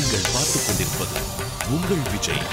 நீங்கள் பார்த்துக் கொண்டிருப்பது உங்கள் விஜய்.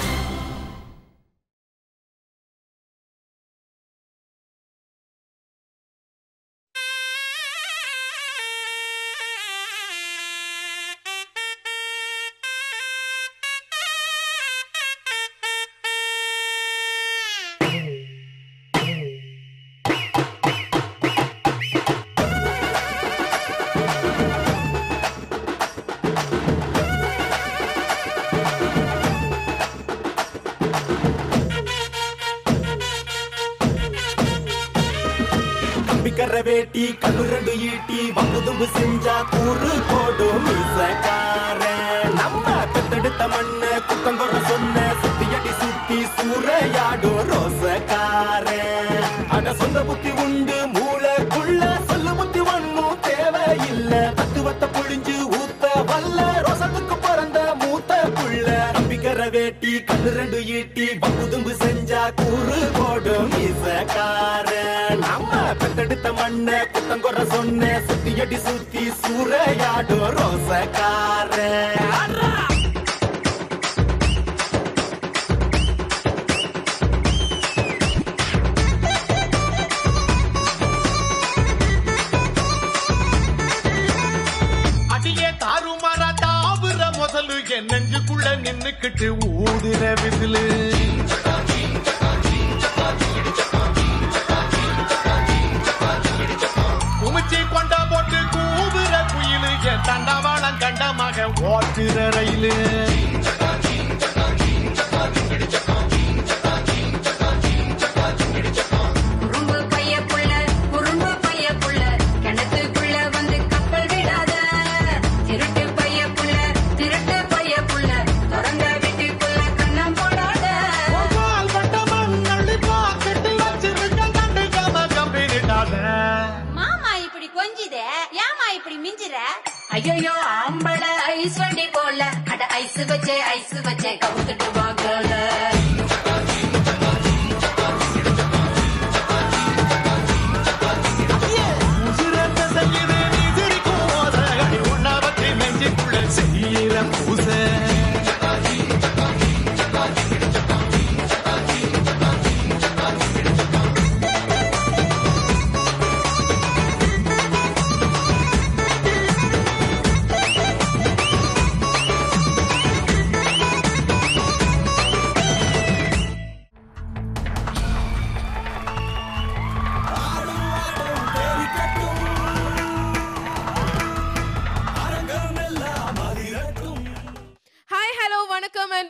வேட்டி கண்ணு ரெண்டு ஈட்டி வம்புதும்பு செஞ்சா கூறு போடும் மீசக்காரன். நம்ம பெத்தெடுத்த மண்ணு குத்தங்குற சொன்ன சுத்தியடி சுத்தி சூறையாடும் ரோசக்காரன். அட சொந்த புத்தி உண்டு மூளைக்குள்ள சொல்லு புத்தி ஒண்ணும் தேவையில்லை. தத்துவத்தை புழிஞ்சு ஊத்த வல்ல ரோசத்துக்கு பிறந்த மூத்த புள்ள. நம்பிக்கிற வேட்டி கண்ணு ரெண்டு ஈட்டி வம்புதும்பு செஞ்சா கூறு போடும் மீசக்காரன். நம்ம பெத்தெடுத்த மண்ண குத்தங்குற சொன்ன சுத்தியடி சுத்தி சூறையாடும் ரோசக்காரன். அடியே தாறுமாறா தாவுற முதலு என் நெஞ்சுக்குள்ள நின்னுக்கிட்டு ஊதுற விசிலு. குமிச்சி கொண்டா போட்டு கூவுற குயிலு என் தண்டவாளம் கண்டமாக ஓட்டுற ரயிலு. ஐயோ ஆம்பள ஐஸ் வண்டி போல அட ஐஸ் வச்சே கவுத்துட்டு வாங்கல.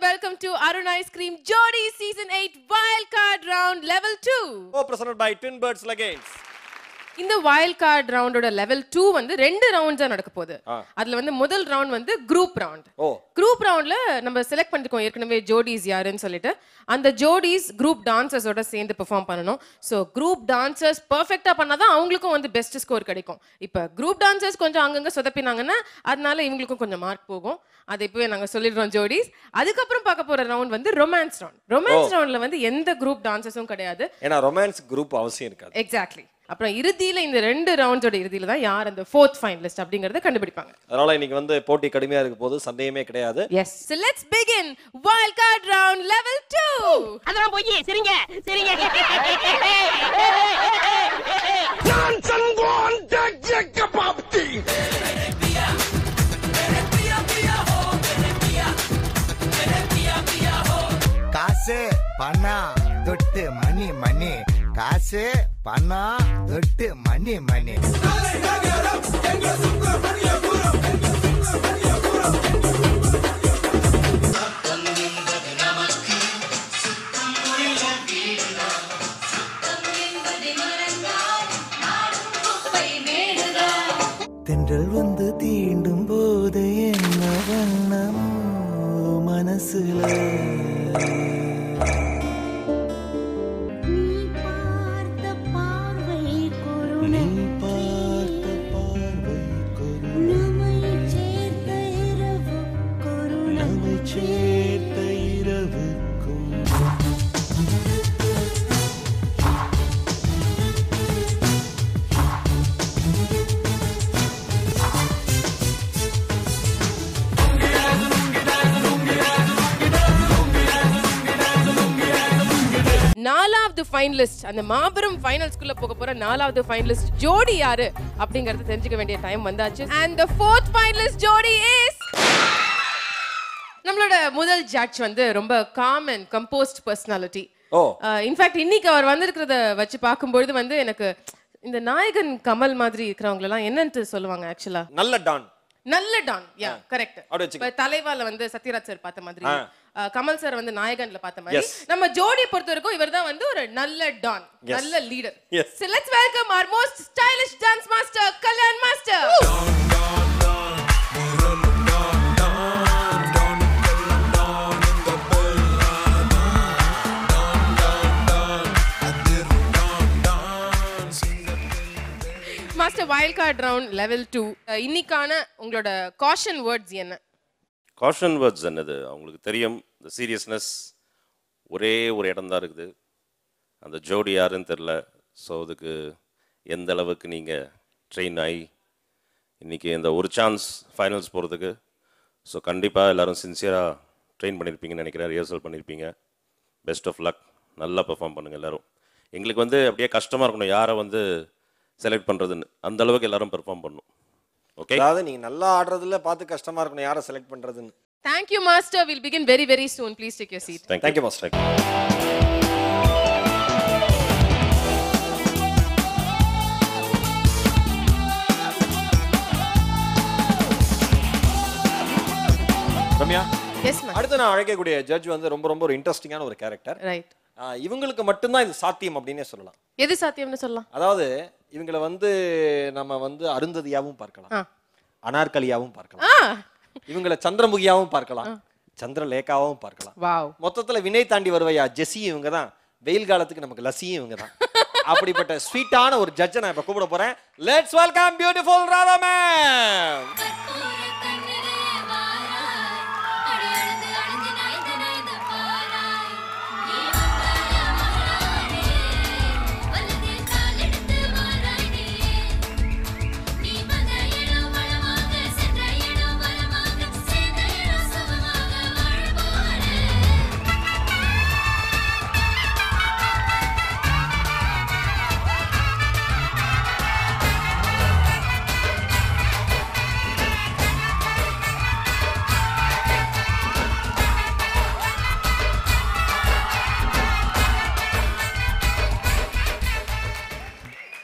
Welcome to Arun Ice Cream Jodi Season 8 Wildcard Round Level 2. Co-presented by Twin Birds Leggings. இந்த வைல்ட் கார்டு ரவுண்டோட லெவல் 2 வந்து 2 ரவுண்ட்ஸா நடக்க போகுது. அதுல வந்து முதல் ரவுண்ட் வந்து குரூப் ரவுண்ட். குரூப் ரவுண்ட்ல நம்ம செலக்ட் பண்ணிருக்கோம் ஏற்கனவே ஜோடிஸ் யாருன்னு சொல்லிட்டு. அந்த ஜோடிஸ் குரூப் டான்சர்ஸோட சேர்ந்து பெர்ஃபார்ம் பண்ணணும். ஸோ குரூப் டான்சர்ஸ் பெர்ஃபெக்டா பண்ணாதான் அவங்களுக்கும் வந்து பெஸ்ட் ஸ்கோர் கிடைக்கும். இப்போ குரூப் டான்சர்ஸ் கொஞ்சம் அங்கங்க சொதப்பினாங்கன்னா அதனால இவங்களுக்கும் கொஞ்சம் மார்க் போகும். அதை இப்பவே நாங்க சொல்லிடுறோம் ஜோடிஸ். அதுக்கப்புறம் பார்க்க போற ரவுண்ட் வந்து ரொமான்ஸ் ரவுண்ட். ரொமான்ஸ் ரவுண்ட்ல வந்து எந்த குரூப் டான்சர்ஸும் கிடையாது. ஏன்னா ரொமான்ஸ் குரூப் அவசியம் இருக்காது. எக்ஸாக்ட்லி. அப்புறம் இறுதியில இந்த 2 ரவுண்ட்ஸோட இறுதியில தான் யார் அந்த 4th ஃபைனலிஸ்ட் அப்படிங்கறத கண்டுபிடிப்பாங்க. அதனால இன்னைக்கு வந்து போட்டி கடுமையா இருக்க போது சந்தேகமே கிடையாது. Yes. So let's begin wild card round level 2. அதெல்லாம் போய் சரிங்க. நான் சங்கோன் டஜ்ஜ பாப்தி. காசு பணம் தொட்டு மணி காசு பணம் தொட்டு மணி தென்றல் வந்து தீண்டும் போது என்ன வண்ணம் மனசுல ஃபைனலிஸ்ட், அந்த மாபெரும் ஃபைனல்ஸ்குள்ள போக போற 4வது ஃபைனலிஸ்ட் ஜோடி யாரு அப்படிங்கறத தெரிஞ்சுக்க வேண்டிய டைம் வந்தாச்சு. And the 4th finalist ஜோடி is நம்மளோட முதல் ஜட்ஜ் வந்து ரொம்ப com and compost personality. In fact இன்னைக்கு அவர் வந்திருக்கிறத வச்சு பார்க்கும்பொழுது வந்து எனக்கு இந்த நாயகன் கமல் மாதிரி இருக்கிறவங்க எல்லாம் என்னன்னு சொல்லுவாங்க ஆக்சுவலா? நல்ல டான். Yeah correct. இப்ப தலைவால வந்து சத்யராஜ் சார் பார்த்த மாதிரி, கமல் சார் வந்து நாயகன்ல பார்த்த மாதிரி, நம்ம ஜோடி பொறுத்த வரைக்கும் இவர்தான் வந்து ஒரு நல்ல டான், நல்ல leader. So let's welcome our most stylish dance master, Kalyan Master. Master wild card round level 2 இன்னைக்கான உங்களோட காஷன் வேர்ட்ஸ் என்ன? காஷன் வேர்ட்ஸ் என்னது? அவங்களுக்கு தெரியும் இந்த சீரியஸ்னஸ் ஒரே ஒரு இடம் தான் இருக்குது, அந்த ஜோடி யாருன்னு தெரில. ஸோ அதுக்கு எந்த அளவுக்கு நீங்கள் ட்ரெயின் ஆகி இன்றைக்கி இந்த ஒரு சான்ஸ் ஃபைனல்ஸ் போகிறதுக்கு, ஸோ கண்டிப்பாக எல்லோரும் சின்சியராக ட்ரெயின் பண்ணியிருப்பீங்கன்னு நினைக்கிறேன், ரிஹர்சல் பண்ணியிருப்பீங்க. பெஸ்ட் ஆஃப் லக், நல்லா பெர்ஃபார்ம் பண்ணுங்கள் எல்லோரும். எங்களுக்கு வந்து அப்படியே கஷ்டமாக இருக்கணும் யாரை வந்து செலக்ட் பண்றதுன்னு, அந்த அளவுக்கு எல்லாரும் பெர்ஃபார்ம் பண்ணணும். ஓகே, அதாவது நீங்க நல்லா ஆடுறதுல பார்த்து கஷ்டமா இருக்கணும் யாரை செலக்ட் பண்றதுன்னு. Thank you master, we'll begin very very soon. Please take your seat. Thank you master. Ramya, yes ma'am. அடுத்து நான் அழைக்கக்கூடிய ஜட்ஜ் வந்து ரொம்ப ரொம்ப ஒரு இன்ட்ரெஸ்டிங்கான ஒரு கேரக்டர். ரைட். இவங்களுக்கு மட்டும்தான் இது சாத்தியம் அப்படின்னே சொல்லலாம். எது சாத்தியம்னு சொல்லலாம்? அதாவது இவங்களை வந்து நம்ம வந்து அருந்ததியாவும் பார்க்கலாம், அனார்கலியாவும் பார்க்கலாம், இவங்களை சந்திரமுகியாவும் பார்க்கலாம், சந்திரலேகாவும் பார்க்கலாம். வாவ். மொத்தத்துல வினை தாண்டி வருவையா ஜெசி இவங்க தான், வெயில் காலத்துக்கு நமக்கு லசியும் இவங்க தான். அப்படிப்பட்ட ஸ்வீட்டான ஒரு ஜட்ஜை நான் இப்ப கூப்பிட போறேன். Let's welcome beautiful Radha ma'am.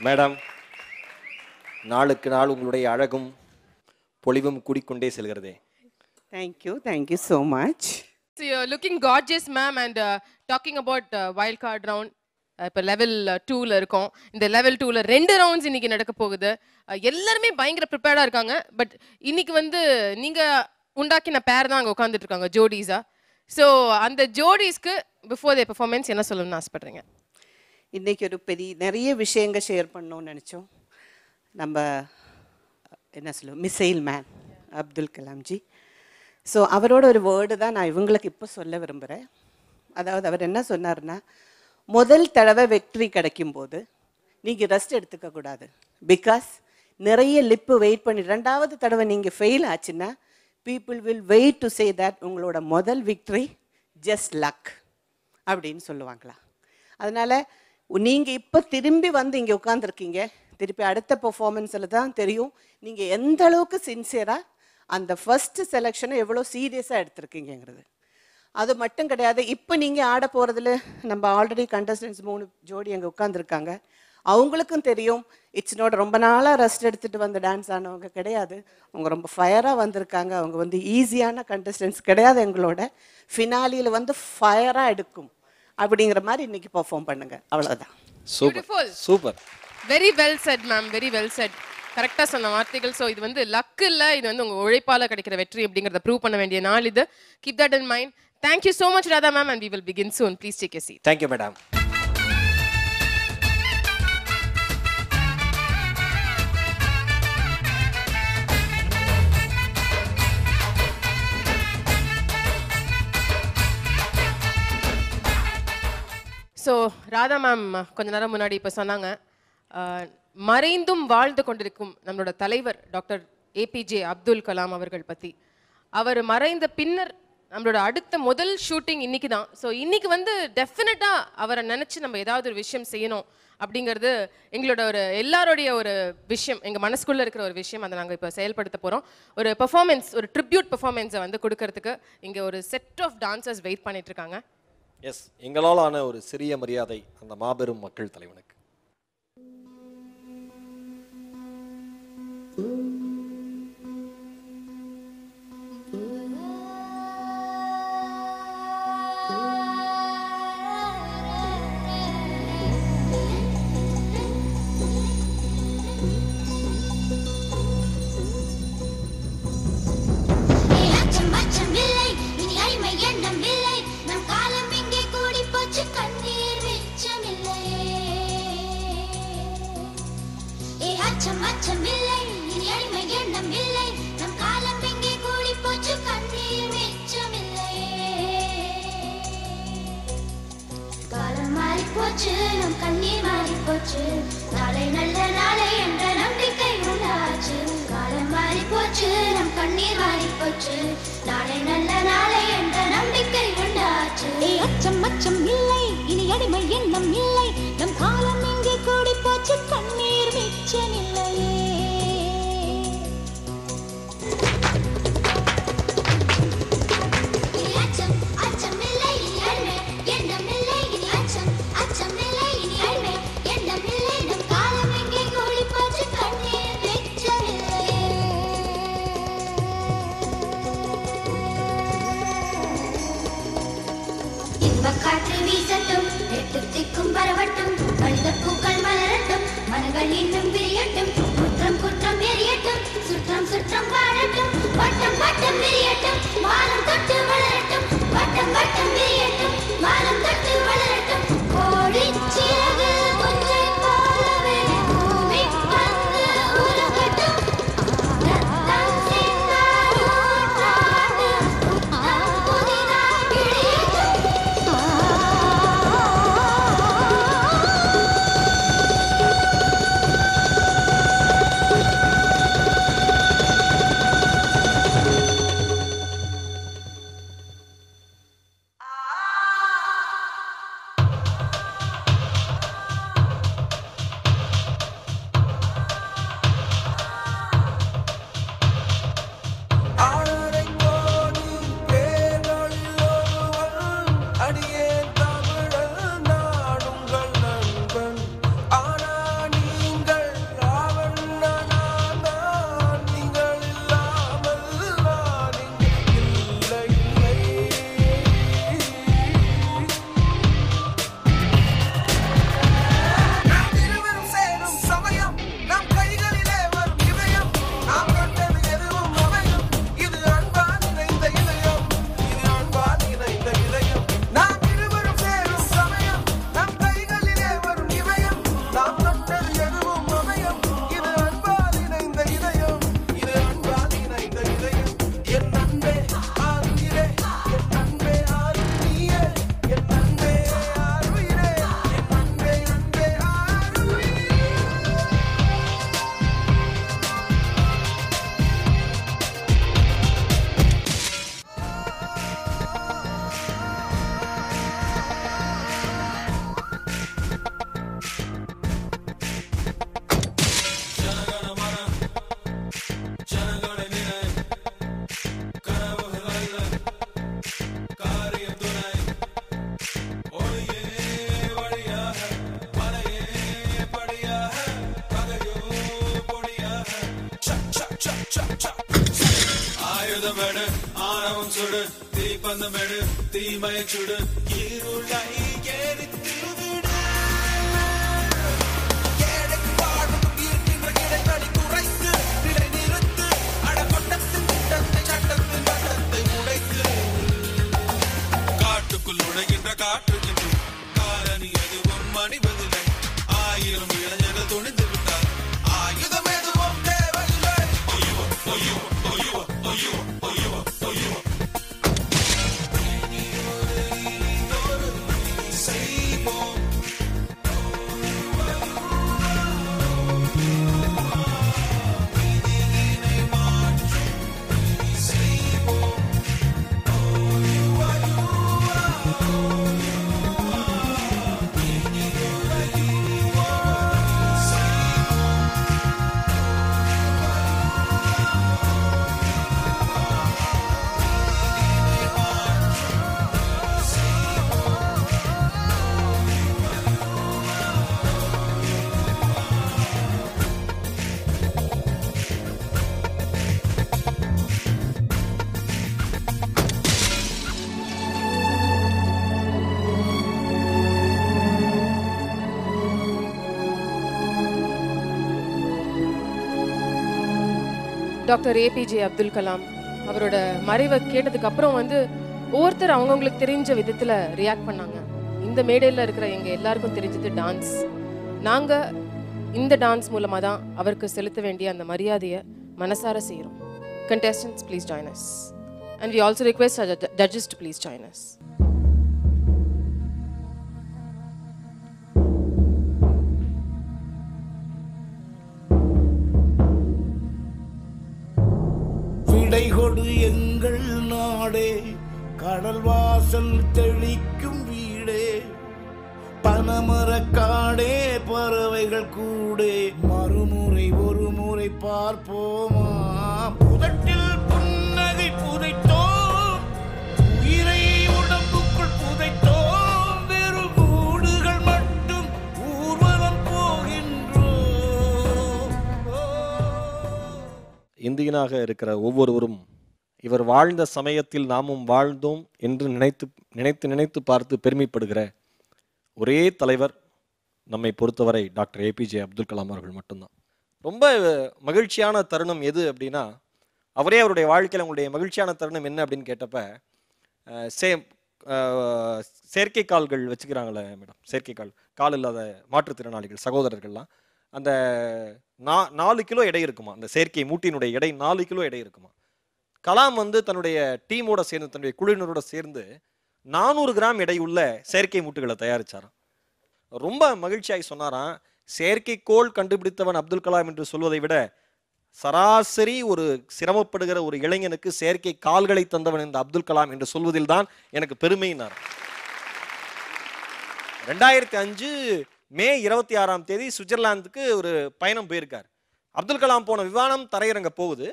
Madam, நாளுக்கு நாள் உங்களுடைய அழகும் பொலிவும் கூடிக்கொண்டே செல்கிறதே. Thank you so much. So you're looking gorgeous ma'am, and talking about wild card round, இப்போ லெவல் 2ல இருக்கோம். இந்த லெவல் 2ல 2 ரவுண்ட்ஸ் இன்னைக்கு நடக்க போகுது. எல்லாருமே பயங்கர ப்ரிப்பேர்டா இருக்காங்க. பட் இன்னைக்கு வந்து நீங்க உண்டாக்கின பேர் தான் அங்க உட்கார்ந்துட்டு இருக்காங்க ஜோடிஸா. ஸோ அந்த ஜோடிஸ்க்கு பிஃபோர் தி பெர்ஃபார்மன்ஸ் என்ன சொல்லணும்னு ஆசைப்படுறீங்க? இன்றைக்கி ஒரு நிறைய விஷயங்கள் ஷேர் பண்ணணும்னு நினச்சோம். நம்ம என்ன சொல்லுவோம், மிசைல் மேன் அப்துல் கலாம்ஜி. ஸோ அவரோட ஒரு வேர்டு தான் நான் இவங்களுக்கு இப்போ சொல்ல விரும்புகிறேன். அதாவது அவர் என்ன சொன்னார்னா, முதல் தடவை வெற்றி கிடைக்கும்போது நீங்கள் ரெஸ்ட் எடுத்துக்கக்கூடாது. பிகாஸ் நிறைய லிப்பு வெயிட் பண்ணி 2வது தடவை நீங்கள் ஃபெயில் ஆச்சுன்னா people will wait to say that உங்களோட முதல் விக்ட்ரி ஜஸ்ட் லக் அப்படின்னு சொல்லுவாங்களா. அதனால் நீங்கள் இப்போ திரும்பி வந்து இங்கே உட்காந்துருக்கீங்க, திருப்பி அடுத்த பெர்ஃபார்மன்ஸில் தான் தெரியும் நீங்கள் எந்த அளவுக்கு சின்சியராக அந்த ஃபஸ்ட்டு செலெக்ஷனை எவ்வளோ சீரியஸாக எடுத்திருக்கீங்கிறது. அது மட்டும் கிடையாது, இப்போ நீங்கள் ஆட போகிறதுல நம்ம ஆல்ரெடி கண்டஸ்டன்ஸ் 3 ஜோடி அங்கே உட்காந்துருக்காங்க. அவங்களுக்கும் தெரியும் இட்ஸ் நாட் ரொம்ப நாளாக ரெஸ்ட் எடுத்துகிட்டு வந்து டான்ஸ் ஆனவங்க கிடையாது. அவங்க ரொம்ப ஃபயராக வந்திருக்காங்க. அவங்க வந்து ஈஸியான கண்டஸ்டன்ஸ் கிடையாது. எங்களோட ஃபினாலியில் வந்து ஃபயராக எடுக்கும் அப்படிங்கிற மாதிரி இன்னைக்கு பெர்ஃபார்ம் பண்ணுங்க, அவ்வளவுதான். Super super, very well set ma'am, very well set. கரெக்டா சொன்ன வார்த்தைகள். ஸோ இது வந்து லக் இல்ல, இது வந்து உங்க உழைப்பால கிடைக்கிற வெற்றி அப்படிங்கறத ப்ரூவ் பண்ண வேண்டிய நாள் இது. Keep that in mind. Thank you so much Radha ma'am, and we will begin soon. Please take your seat. Thank you madam. So Radha ma'am கொஞ்ச நேரம் முன்னாடி இப்போ சொன்னாங்க, மறைந்தும் வாழ்ந்து கொண்டிருக்கும் நம்மளோட தலைவர் டாக்டர் ஏபிஜே அப்துல் கலாம் அவர்கள் பற்றி. அவர் மறைந்த பின்னர் நம்மளோட அடுத்த முதல் ஷூட்டிங் இன்னைக்கு தான். ஸோ இன்னைக்கு வந்து டெஃபினட்டாக அவரை நினச்சி நம்ம ஏதாவது ஒரு விஷயம் செய்யணும் அப்படிங்கிறது எங்களோட ஒரு எல்லாரோடைய ஒரு விஷயம், எங்கள் மனசுக்குள்ளே இருக்கிற ஒரு விஷயம். அதை நாங்கள் இப்போ செயல்படுத்த போகிறோம். ஒரு பெர்ஃபார்மன்ஸ், ஒரு ட்ரிபியூட் பெர்ஃபார்மன்ஸை வந்து கொடுக்கறதுக்கு இங்கே ஒரு செட் ஆஃப் டான்சர்ஸ் வெயிட் பண்ணிட்டு இருக்காங்க. எஸ், எங்களால் ஆன ஒரு சிறிய மரியாதை அந்த மாபெரும் மக்கள் தலைவனுக்கு. நாளை நல்ல நாளை என்ற நம்பிக்கை உண்டாச்சு. காலம் மாறி போச்சு, நம் கண்ணீர் மாறி போச்சு. நாளை நல்ல நாளை என்ற நம்பிக்கை உண்டாச்சு. அச்சம் அச்சம் இல்லை, இனி அடிமை எண்ணம் இல்லை. நம் காலம் இங்கே கூடி போச்சு, கண்ணீர் மிச்சமில்லையே. காற்று வீசட்டும், எட்டு திக்கும் பரவட்டும், மனித பூக்கள் மலரட்டும், மனங்கள் இன்னும் விரியட்டும், குற்றம் குற்றம் எரியட்டும், சுற்றம் சுற்றம் வாழட்டும், வட்டம் வட்டம் விரியட்டும், வானம் தொட்டு வளரட்டும், வட்டம் வட்டம் விரியட்டும், வானம் தொட்டு வளரட்டும். கோடி சிறகு ஒன்றை போலவே பூமி வந்து உலகட்டும். ரத்தம் சிந்தால் ஊற்றாது, புத்தம் புதிதாய் விழியட்டும். ஆயுதமெடு, ஆணவம் சுடு, தீப்பந்தமெடு, தீமையை சுடு, இருளை எரித்து விடு. ஏழைக்கு வாழ்வுக்கும் இருக்கின்ற இடைவெளி குறைத்து, நிலை நிறுத்து, அடக்கொட்டத்தின் திட்டத்தை, சட்டத்தின் வட்டத்தை உடைத்து. காட்டுக்குள் நுழைகின்ற காற்றுக்கின்ற காரணி எதுவும் அணிவதில்லை. 1000 இளைஞர்கள் துணிந்து விட்டார், ஆயுதம் எதுவும் தேவையில்லை. டாக்டர் ஏபிஜே அப்துல் கலாம் அவரோட மறைவை கேட்டதுக்கு அப்புறம் வந்து ஒவ்வொருத்தர் அவங்கவுங்களுக்கு தெரிஞ்ச விதத்துல ரியாக்ட் பண்ணாங்க. இந்த மேடையில் இருக்கிற எங்க எல்லாருக்கும் தெரிஞ்சது டான்ஸ். நாங்க இந்த டான்ஸ் மூலமா தான் அவருக்கு செலுத்த வேண்டிய அந்த மரியாதையை மனசார செய்கிறோம். Contestants, please join us. And we also request our judges to please join us. விடை கொடு எங்கள் நாடே, கடல் வாசல் தெளிக்கும் வீடே, பனமரக்காடே, பறவைகள் கூடே, மறுமுறை ஒரு முறை பார்ப்போமா, புதட்டில் புன்னகை புதைத்தோம், உயிரை உடம்புக்குள் புதைத்தோம், வெறும் கூடுகள் மட்டும் ஊர்வலம் போகின்றோம். இந்தியனாக இருக்கிற ஒவ்வொருவரும் இவர் வாழ்ந்த சமயத்தில் நாமும் வாழ்ந்தோம் என்று நினைத்து பார்த்து பெருமைப்படுகிற ஒரே தலைவர் நம்மை பொறுத்தவரை டாக்டர் ஏபிஜே அப்துல் கலாம் அவர்கள் மட்டும்தான். ரொம்ப மகிழ்ச்சியான தருணம் எது அப்படின்னா, அவரே அவருடைய வாழ்க்கையில் உங்களுடைய மகிழ்ச்சியான தருணம் என்ன அப்படின்னு கேட்டப்ப, செயற்கை கால்கள் வச்சுக்கிறாங்களே மேடம், செயற்கை கால் இல்லாத மாற்றுத்திறனாளிகள் சகோதரர்கள்லாம், அந்த 4 கிலோ எடை இருக்குமா, அந்த செயற்கை மூட்டினுடைய எடை 4 கிலோ எடை இருக்குமா. கலாம் வந்து தன்னுடைய டீமோட சேர்ந்து, தன்னுடைய குழுவினரோட சேர்ந்து 400 கிராம் எடை உள்ள செயற்கை மூட்டுகளை தயாரிச்சாராம். ரொம்ப மகிழ்ச்சியாகி சொன்னாராம், செயற்கைக்கோள் கண்டுபிடித்தவன் அப்துல் கலாம் என்று சொல்வதை விட சராசரி ஒரு சிரமப்படுகிற ஒரு இளைஞனுக்கு செயற்கை கால்களை தந்தவன் இந்த அப்துல் கலாம் என்று சொல்வதில் தான் எனக்கு பெருமையினார். 2005 மே 26ஆம் தேதி சுவிட்சர்லாந்துக்கு ஒரு பயணம் போயிருக்கார். அப்துல் கலாம் போன விமானம் தரையிறங்க போகுது.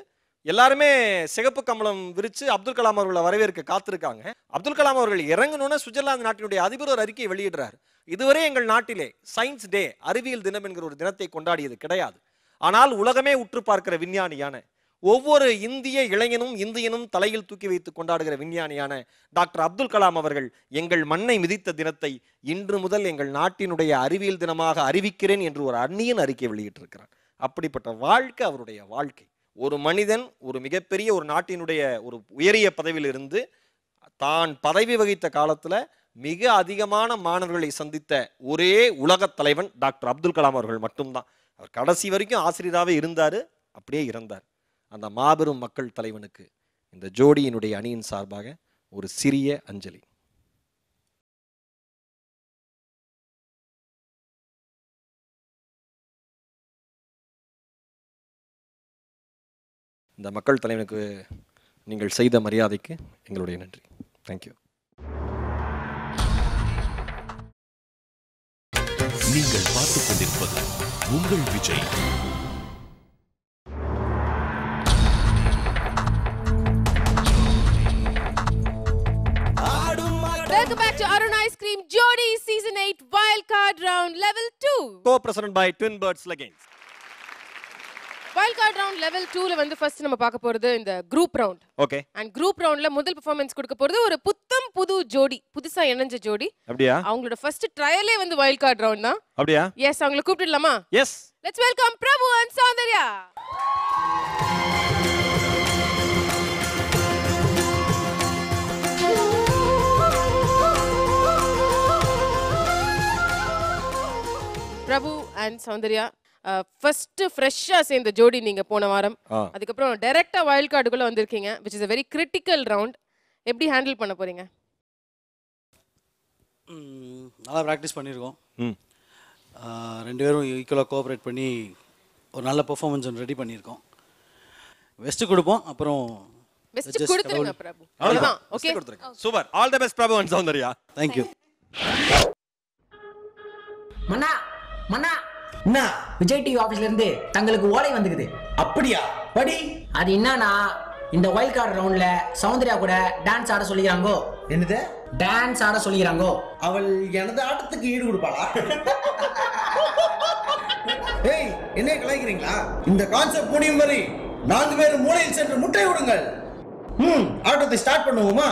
எல்லாருமே சிகப்பு கம்பளம் விரிச்சு அப்துல் கலாம் அவர்களை வரவேற்க காத்திருக்காங்க. அப்துல் கலாம் அவர்கள் இறங்கணும்னு சுவிட்சர்லாந்து நாட்டினுடைய அதிபர் ஒரு அறிக்கையை வெளியிடுறார். இதுவரை எங்கள் நாட்டிலே சயின்ஸ் டே, அறிவியல் தினம் என்கிற ஒரு தினத்தை கொண்டாடியது கிடையாது. ஆனால் உலகமே உற்று பார்க்கிற விஞ்ஞானியான, ஒவ்வொரு இந்திய இளைஞனும் இந்தியனும் தலையில் தூக்கி வைத்து கொண்டாடுகிற விஞ்ஞானியான டாக்டர் அப்துல் கலாம் அவர்கள் எங்கள் மண்ணை மிதித்த தினத்தை இன்று முதல் எங்கள் நாட்டினுடைய அறிவியல் தினமாக அறிவிக்கிறேன் என்று ஒரு அந்நியன் அறிக்கை வெளியிட்டிருக்கிறார். அப்படிப்பட்ட வாழ்க்கை அவருடைய வாழ்க்கை. ஒரு மனிதன் ஒரு மிகப்பெரிய ஒரு நாட்டினுடைய ஒரு உயரிய பதவியில் இருந்து தான் பதவி வகித்த காலத்தில் மிக அதிகமான மாணவர்களை சந்தித்த ஒரே உலக தலைவன் டாக்டர் அப்துல் கலாம் அவர்கள் மட்டும்தான். அவர் கடைசி வரைக்கும் ஆசிரியராகவே இருந்தார், அப்படியே இறந்தார். அந்த மாபெரும் மக்கள் தலைவனுக்கு இந்த ஜோடியினுடைய அணியின் சார்பாக ஒரு சிறிய அஞ்சலி. இந்த மக்கள் தலைவனுக்கு நீங்கள் செய்த மரியாதைக்கு எங்களுடைய நன்றி. தேங்க்யூ. நீங்கள் பார்த்துக் கொண்டிருப்பது உங்கள் Vijay. Welcome back to Arun Ice Cream Jodi Season 8 Wildcard Round Level 2. Co-presented by Twin Birds Leggings. Wildcard Round Level 2ல வந்து ஃபர்ஸ்ட் நம்ம பார்க்க போறது இந்த group round. Okay. And group ரவுண்ட்ல முதல் பெர்ஃபார்மன்ஸ் கொடுக்க போறது ஒரு புது ஜோடி, புதுசா இணைஞ்ச ஜோடி. அப்படியா? அவங்களோட ஃபர்ஸ்ட் ட்ரையலே வந்து வைல்ட் ரவுண்ட் தான். அப்படியா? எஸ், அவங்களை கூப்பிடலாமா? Yes. Let's welcome Prabhu and Soundarya. Prabhu and Soundarya first ஃப்ரெஷ்ஷா சேர்ந்த ஜோடி நீங்க போன வாரம். அதுக்கப்புறம் டைரக்டா வைல்ட் கார்டுக்குள்ள வந்திருக்கீங்க, which is a very critical round. எப்படி ஹேண்டில் பண்ண போறீங்க? நல்லா ப்ராக்டிஸ் பண்ணியிருக்கோம். ரெண்டு பேரும் ஈக்குவலாக கோஆப்ரேட் பண்ணி ஒரு நல்ல பெர்ஃபார்மன்ஸ் ஒன்று ரெடி பண்ணியிருக்கோம். பெஸ்ட் கொடுப்போம். அப்புறம் பெஸ்ட் கொடுத்துருங்க பிரபு. அவ்வளவுதான். Okay, super. All the best Prabhu and Soundarya. Thank you. மன்னா மன்னா என்ன விஜய் டிவி ஆபீஸ்ல இருந்து தங்களுக்கு ஓலை வந்துக்குது. அப்படியா? படி. அது என்னன்னா, இந்த வைல்ட் கார்டு ரவுண்ட்ல சௌந்தர்யா கூட டான்ஸ் ஆட சொல்லிக்கிறாங்கோ. என்னது? டான்ஸ் ஆட சொல்லிக்கிறாங்கோ. அவள் எனது ஆட்டத்துக்கு ஈடு கொடுப்பாளா? ஏய், என்ன கலாய்க்கிறீங்களா? இந்த கான்செப்ட் முடியும் வரை 4 பேர் மூலையில் சென்று முட்டை விடுங்கள். ஆட்டத்தை ஸ்டார்ட் பண்ணுவோமா?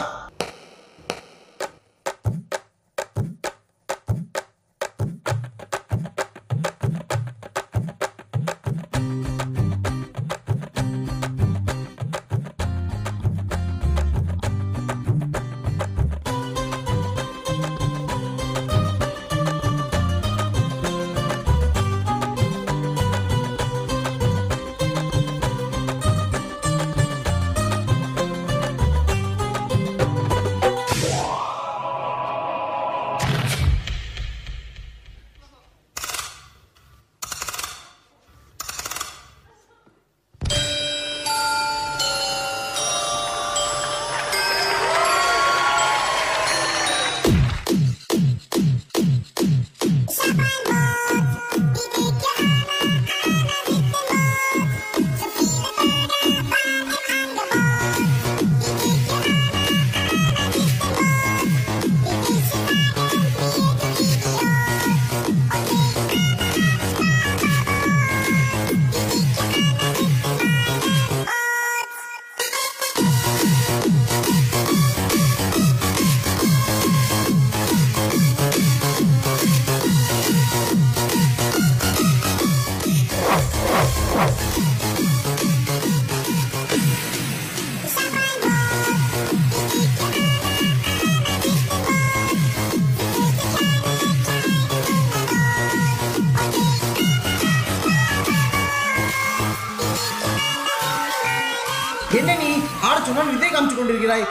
என்ன நீ ஆட சொன்னால் இதே காமிச்சு கொண்டிருக்கிறாய்?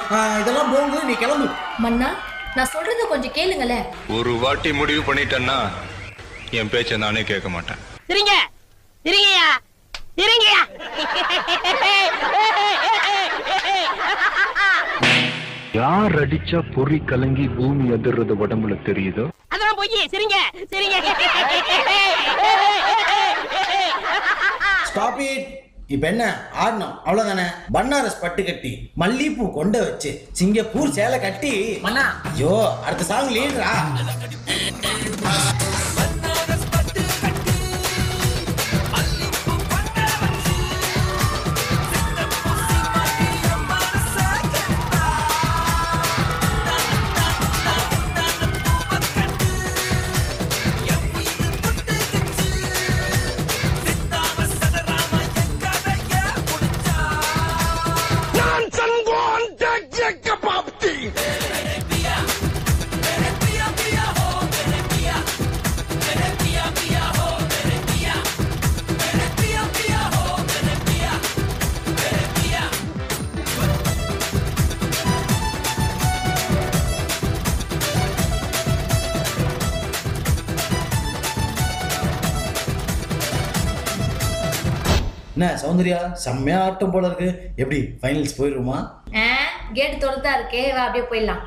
இதெல்லாம் போகுது, நீ கிளம்பு. மன்னா நான் சொல்றத கொஞ்சம் கேளுங்களேன். ஒரு வாட்டி முடிவு பண்ணிட்டேன்னா என் பேச்சை நானே கேட்க மாட்டேன். இருங்க இருங்கயா இருங்கயா. யார் அடிச்சா பொறி கலங்கி பூமி அதிர்றது உடம்புல தெரியுதோ அதெல்லாம் போய் சரிங்க சரிங்க. Stop it. இப்ப என்ன ஆடணும் அவ்வளவுதானே. பன்னாரஸ் பட்டு கட்டி மல்லிப்பூ கொண்ட வச்சு சிங்கப்பூர் சேலை கட்டி மன்னா. ஐயோ அடுத்த சாங் லீடரா. என்ன சௌந்தர்யா செம்மையா ஆட்டம் போல இருக்கு. எப்படி ஃபைனல்ஸ் போயிருமா? கேட் தொலைதா இருக்கே, வா அப்படியே போயிடலாம்.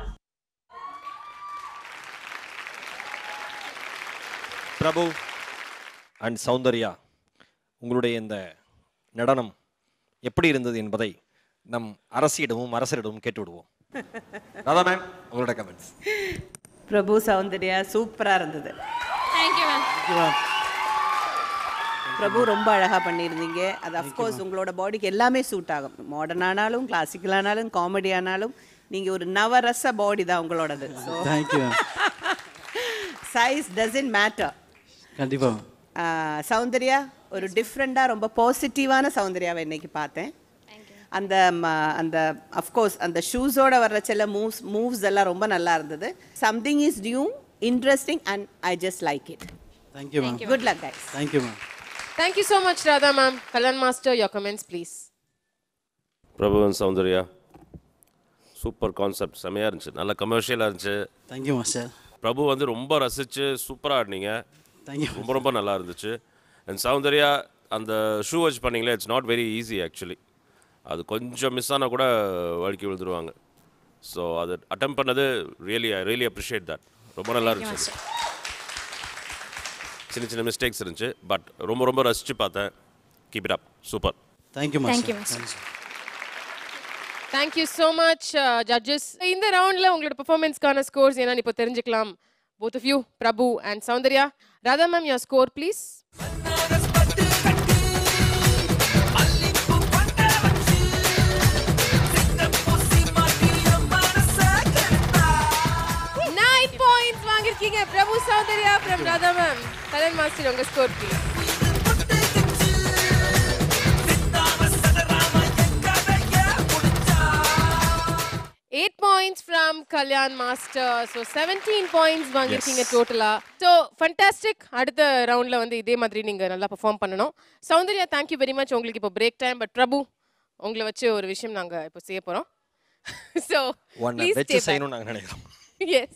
பிரபு அண்ட் சௌந்தர்யா, உங்களுடைய இந்த நடனம் எப்படி இருந்தது என்பதை நம் அரசியிடமும் அரசரிடமும் கேட்டு விடுவோம். ராதா மேம், உங்களோட கமெண்ட்ஸ். பிரபு சௌந்தர்யா சூப்பரா இருந்தது. Thank you ma'am. பிரபு ரொம்ப அழகாக பண்ணியிருந்தீங்க. அது அஃப்கோர்ஸ் உங்களோட பாடிக்கு எல்லாமே சூட் ஆகும். மாடர்ன் ஆனாலும் கிளாசிக்கல் ஆனாலும் காமெடி ஆனாலும் நீங்கள் ஒரு நவரச பாடி தான் உங்களோடது. So size doesn't matter. கண்டிப்பாக சௌந்தர்யா ஒரு டிஃப்ரெண்ட்டாக ரொம்ப பாசிட்டிவான சௌந்தர்யாவை இன்னைக்கு பார்த்தேன். அந்த அந்த அஃப்கோர்ஸ் அந்த ஷூஸோட வர்ற சில மூவ்ஸ் எல்லாம் ரொம்ப நல்லா இருந்தது. Something is new, interesting and I just like it. Thank you ma'am. Good luck guys. Thank you ma'am. Thank you so much, Radha ma'am. Kalyan Master, your comments, please. Prabhu and Soundarya, super concept, செமையாக இருந்துச்சு, நல்ல கமர்ஷியலாக இருந்துச்சு. Thank you master. பிரபு வந்து ரொம்ப ரசித்து சூப்பராக ஆடினீங்க. Thank you. ரொம்ப ரொம்ப நல்லா இருந்துச்சு. அண்ட் சௌந்தர்யா, அந்த ஷூ வச்சு பண்ணீங்களே, it's not very easy actually. அது கொஞ்சம் மிஸ் ஆனால் கூட வழுக்கி விழுந்துருவாங்க. ஸோ அது அட்டெம்ப்ட் பண்ணது ஐ ரியலி அப்ரிஷியேட் தட். ரொம்ப நல்லா இருந்துச்சு. சின்ன சின்ன மிஸ்டேக்ஸ் இருந்துச்சு, பட் ரொம்ப ரொம்ப ரசித்து பார்த்தேன். Keep it up, super. Thank you master. Thank you so much, judges. இந்த ரவுண்ட்ல உங்களோட பெர்ஃபார்மன்ஸ்க்கான ஸ்கோர்ஸ் என்னன்னு இப்போ தெரிஞ்சுக்கலாம். Both of you, Prabhu and Saundarya. Radha ma'am, your score please. 9 points வாங்கிருக்கீங்க. Prabhu, Saundarya from Radha ma'am. Kalyan Master, உங்க score please. 8 points from Kalyan Master. So 17 points வாங்கிருக்கீங்க டோட்டலா. So fantastic. அடுத்த ரவுண்ட்ல வந்து இதே மாதிரி நீங்க நல்லா பெர்ஃபார்ம் பண்ணனும். Soundarya, thank you very much. உங்களுக்கு இப்போ பிரேக் டைம். பட் பிரபு, உங்களை வச்சு ஒரு விஷயம் நாங்க இப்போ செய்ய போறோம். So please stay செய்யணும் நாங்க நினைக்கிறோம். Yes.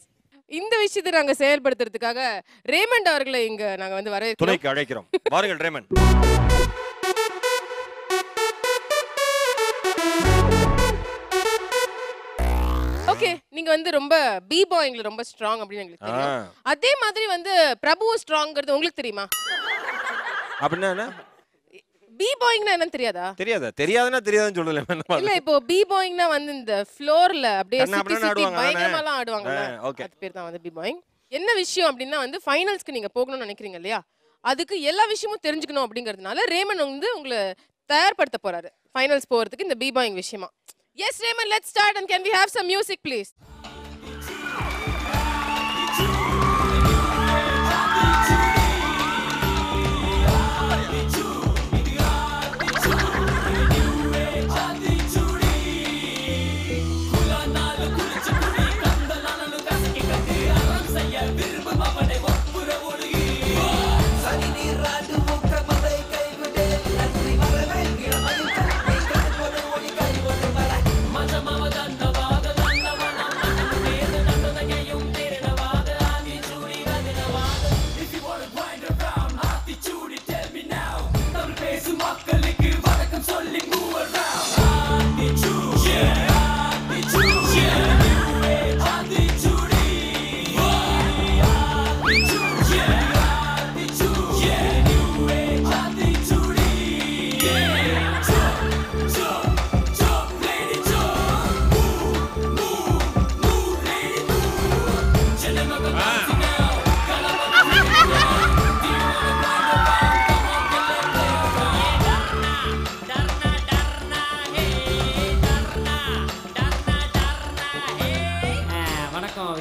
இந்த விஷயத்தை நாங்க செயல்படுத்துறதுக்காக ரேமண்ட் அவர்களை இங்க நாங்க வந்து வரவேற்கிறோம். துணைக்கு அழைக்கிறோம். வாருங்கள் ரேமண்ட். ஓகே, நீங்க வந்து ரொம்ப பி பாயிங்ல ரொம்ப ஸ்ட்ராங் அப்படின்னு எங்களுக்கு தெரியும். அதே மாதிரி வந்து பிரபு ஸ்ட்ராங்ங்கிறது உங்களுக்கு தெரியுமா? அப்படின்னா என்ன? பி பாயிங்னா என்னன்னு தெரியாதா? தெரியாதுன்னா தெரியாதுன்னு சொல்லல. இல்ல, இப்போ பி பாயிங்னா வந்து இந்த ஃப்ளோர்ல அப்படியே சுத்தி சுத்தி பயங்கரமாலாம் ஆடுவாங்கல்ல, அது பேர் தான் வந்து பி பாயிங். என்ன விஷயம் அப்படின்னா வந்து ஃபைனல்ஸ்க்கு நீங்க போகணும்னு நினைக்கிறீங்க இல்லையா, அதுக்கு எல்லா விஷயமும் தெரிஞ்சுக்கணும் அப்படிங்கிறதுனால ரேமன் வந்து உங்களை தயார்படுத்த போறாரு ஃபைனல்ஸ் போறதுக்கு இந்த பி பாயிங் விஷயமா. Yes, Raymond, let's start, and can we have some music, please?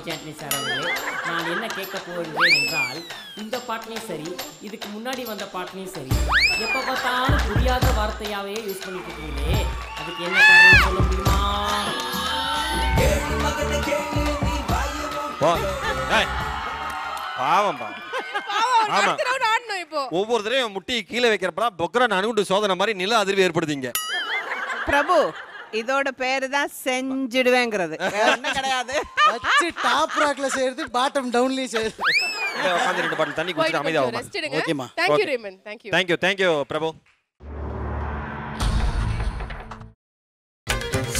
Ramaraj Antony sir அவர்களே, நான் என்ன கேட்க போகிறேன் என்றால், இந்த பாட்டிலையும் சரி, இதுக்கு முன்னாடி வந்த பாட்டிலையும் சரி, எப்போ பார்த்தாலும் புரியாத வார்த்தையாவே யூஸ் பண்ணிட்டு இருக்கீங்களே, அதுக்கு என்ன காரணம் சொல்ல முடியுமா? பாவம் ஆமா. ஒவ்வொரு தடவையும் முட்டி கீழே வைக்கிறப்பலாம் பொக்கர அணுகுண்டு சோதனை மாதிரி நில அதிர்வு ஏற்படுத்தீங்க. பிரபு, இதோட பேரு தான் செஞ்சிடுவேங்கிறது, கிடையாது. டாப் ராக்ல செய்யறது, பாட்டம் டவுன்லயும் செய்யறது. உட்கார்ந்து 2 பாட்டில் தண்ணி குடிச்சிட்டு அமைதியாகுமா? ஓகேமா. Thank you Raymond. Thank you பிரபு.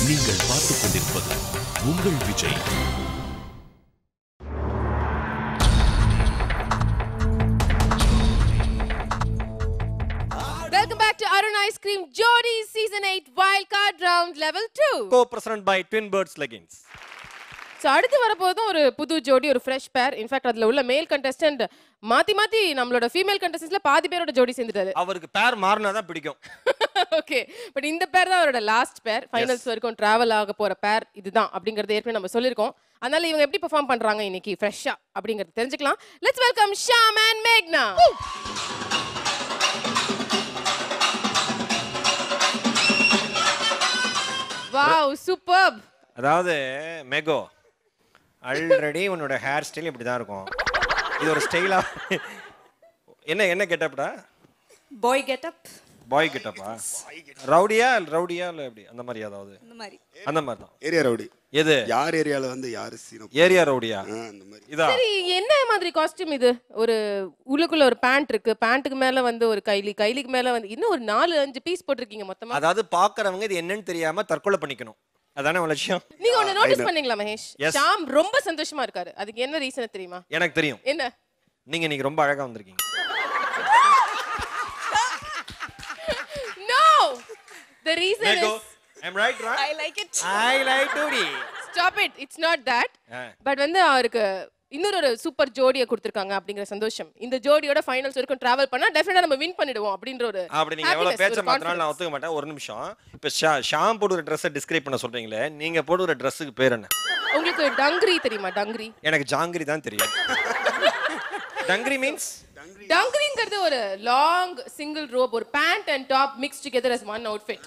நீங்கள் பார்த்துக் கொண்டிருப்பது உங்கள் Vijay. Welcome back to Arun Ice Cream Jodi Season 8 Wildcard Round Level 2. Co-presented by Twin Birds Leggings. So அடுத்து வரப்போதும் ஒரு புது ஜோடி, ஒரு ஃப்ரெஷ் பேர். இன்ஃபேக்ட் அதுல உள்ள மேல் கண்டெஸ்டன்ட் மாத்தி நம்மளோட ஃபீமேல் கண்டெஸ்டன்ட்ஸ்ல பாதி பேரோட ஜோடி சேர்ந்துட்டாரு. அவருக்கு பேர் மாறினா தான் பிடிக்கும். ஓகே, பட் இந்த பேர் தான் அவரோட லாஸ்ட் பேர். ஃபைனல்ஸ் வரைக்கும் டிராவல் ஆக போற பேர் இதுதான் அப்படிங்கறது ஏற்கனவே நம்ம சொல்லிருக்கோம். அதனால இவங்க எப்படி பெர்ஃபார்ம் பண்றாங்க இன்னைக்கு ஃப்ரெஷ்ஷா அப்படிங்கறது தெரிஞ்சுக்கலாம். லெட்ஸ் வெல்கம் ஷாம் அண்ட் மேக்னா. Wow, superb. அதாவது மேகோ, ஆல்ரெடி உன்னோட ஹேர் ஸ்டைல் இப்படி தான் இருக்கும். இது ஒரு ஸ்டைலா என்ன கெட்டப்டா? பாய் கெட்டப். பாய் கெட்டப்பா? ரவுடியா இல்ல எப்படி அந்த மாதிரி? அதாவது அந்த மாதிரி தான். Area rowdy. எது? யார் ஏரியால வந்து யார் சீனோ? ஏரியா ரவுடியா? அந்த மாதிரி. இதா? சரி, என்ன மாதிரி காஸ்டியூம் இது? ஒரு உள்ளுக்குள்ள ஒரு பேண்ட் இருக்கு, பேண்ட்டுக்கு மேல வந்து ஒரு கைலிக்கு மேல வந்து இன்னும் ஒரு 4-5 பீஸ் போட்டுருக்கீங்க மொத்தமா. அதாவது பாக்குறவங்க இது என்னன்னு தெரியாம தற்கொலை பண்ணிக்கணும். அதானே உங்க லட்சியம். நீங்க ஒன்னு நோட்டீஸ் பண்ணீங்களா மகேஷ்? ஷாம் ரொம்ப சந்தோஷமா இருக்காரு. அதுக்கு என்ன ரீசன் தெரியுமா? எனக்கு தெரியும். என்ன? நீங்க இன்னைக்கு ரொம்ப அழகா வந்திருக்கீங்க. No, the reason Mego, is I'm right? I like it. I like Todi. Stop it. It's not that. But வந்து அவருக்கு இன்னொரு சூப்பர் ஜோடியை கொடுத்திருக்காங்க அப்படிங்கிற சந்தோஷம். இந்த ஜோடியோட ஃபைனல்ஸ் வரைக்கும் டிராவல் பண்ணா டெஃபினட்டா நம்ம வின் பண்ணிடுவோம் அப்படின்ற ஒரு அப்படி நீங்க எவ்வளவு பேச்ச மாத்தினாலும் நான் ஒத்துக்க மாட்டேன். ஒரு நிமிஷம். இப்ப ஷாம் போடுற Dress-ஐ டிஸ்கிரைப் பண்ண சொல்றீங்களே, நீங்க போடுற Dress-க்கு பேர் என்ன? உங்களுக்கு டங்கரி தெரியுமா? டங்கரி? எனக்கு ஜாங்கிரி தான் தெரியும். Dungaree means? டங்கரிங்கிறது ஒரு லாங் சிங்கிள் ரோப், ஒரு pant and top mix together as one outfit.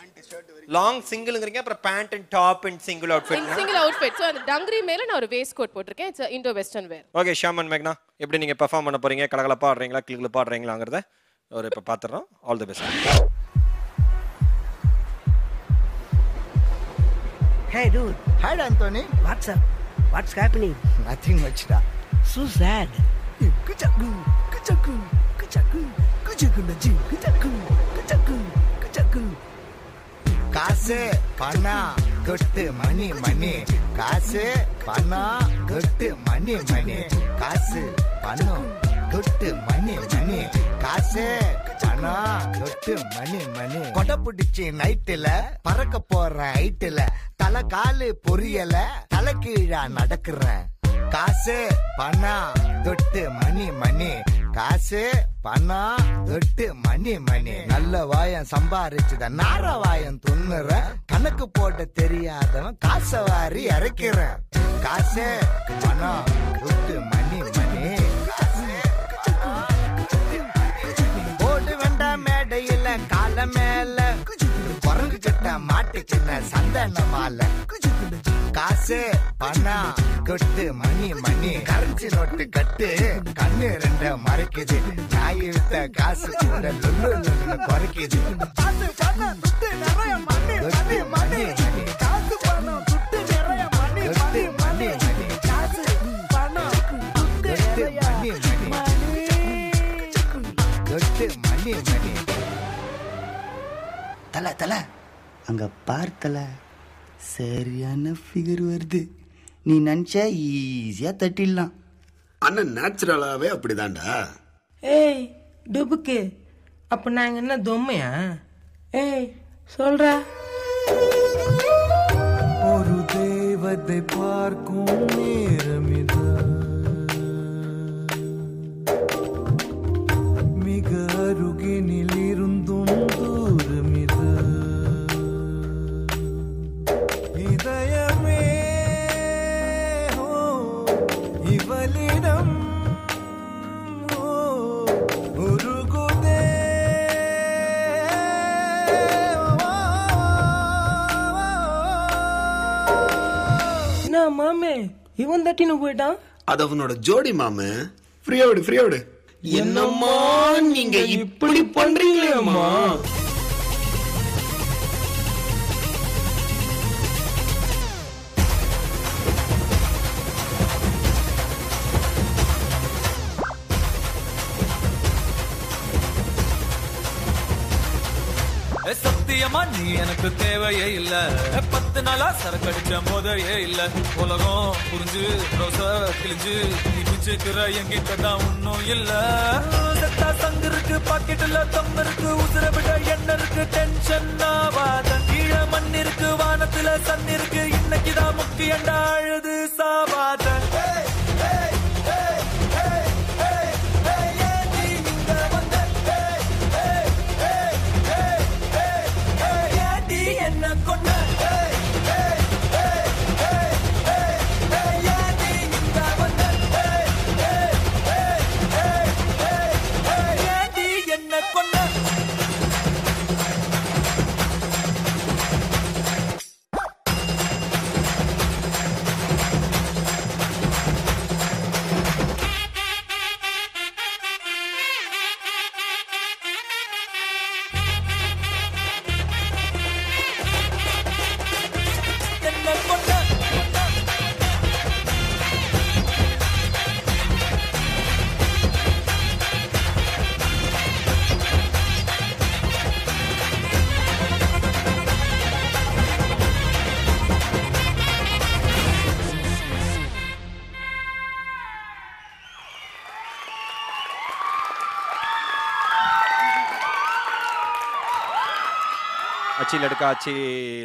Long சிங்கிள்ங்கறீங்க, அப்புறம் pant and top and single outfit. Single outfit. So அந்த டங்கரி மேல நான் ஒரு வேஸ்ட் கோட் போட்டுருக்கேன். It's Indo western wear. Okay, Sham and மேக்னா, எப்படி நீங்க பெர்ஃபார்ம் பண்ண போறீங்க? கலகலப்பா ஆடுறீங்களா, கிளிகிளப்பா ஆடுறீங்களாங்கறத ஒரு இப்ப பாத்துறோம். All the best. Hey dude. Hi Anthony. What's up? What's happening? Nothing much da. So sad. Kuchaku, kuchaku, kuchaku, kuchaku naji, kuchaku, kuchaku, kuchaku. காசு பணம் கொட்டு மணி மணி, காசு பணம் கொட்டு மணி மணி, காசு பணம் கொட்டு மணி மணி, காசு பணம் கொட்டு மணி மணி. கொடை பிடிச்சி நைட்டுல பறக்க போற ஹைட்டுல, தலை காலு பொரியல, தலை கீழா நடக்கிறேன். காசு பணம் தொட்டு மணி மணி, காசு பணம் தொட்டு மணி மணி. நல்ல வாயம் சம்பாரிச்சுத நார வாயம் துண்ணுற, கணக்கு போட தெரியாதவன் காசை வாரி இறக்கிறேன். காசு பணம் தொட்டு மணி மணி, போடு வேண்டாம் மேடையில கால மேல, குரங்கு கிட்ட மாட்டு சின்ன சந்தன மாலை. காசு பணம் கொட்டு மணி மணி, கரன்சி நோட்டு கட்டு கண்ணு ரெண்ட மறைக்குது, நாய் வித்த காசு கூட லுல்லு லுல்லுன்னு குறைக்குது. காசு பணம் துட்டு நிறைய மணி கொட்டு மணி மணி, காசு பணம் துட்டு நிறைய மணி மணி மணி மணி, காசு பணம் துட்டு மணி மணி கொட்டு மணி மணி. தல தல அங்க பார்த்தல சரியான ஃபிகர் வருது. நீ நினைச்சா ஈஸியா தட்டிடலாம். அண்ணன் நேச்சுரலாவே அப்படிதான்டா. ஏய் டுபுக்கு, அப்ப நாங்க என்ன தொம்மையா? ஏய் சொல்ற. ஒரு தேவதை பார்க்கும் நேரமிது, மிக அருகினில் இருந்தும் தூரமிது. இதயமே மாமே இவன் தட்டின்னு போயிட்டான். அது அவனோட ஜோடி மாமே. ஃப்ரீயா விடு. என்னம்மா நீங்க இப்படி பண்றீங்களே அம்மா? சத்தியமா நீ எனக்கு தேவையே இல்ல. 10 நாளா சரக்கடிச்ச போதையே இல்ல. உலகம் புரிஞ்சு கிழிஞ்சு நீ பிச்சுக்கிற என்கிட்ட தான் ஒன்னும் இல்ல. செத்தா சங்கு இருக்கு, பாக்கெட்டுல தம் இருக்கு, உசுர விட எண்ணெய் இருக்கு, டென்ஷன் ஆவாத. கீழே மண் இருக்கு, வானத்துல சன் இருக்கு, இன்னைக்குதான் முக்கியண்டா அழுது சாவாத. என்ன கொண்ட என்ன கொண்ட அச்சி லடுக்கா அச்சி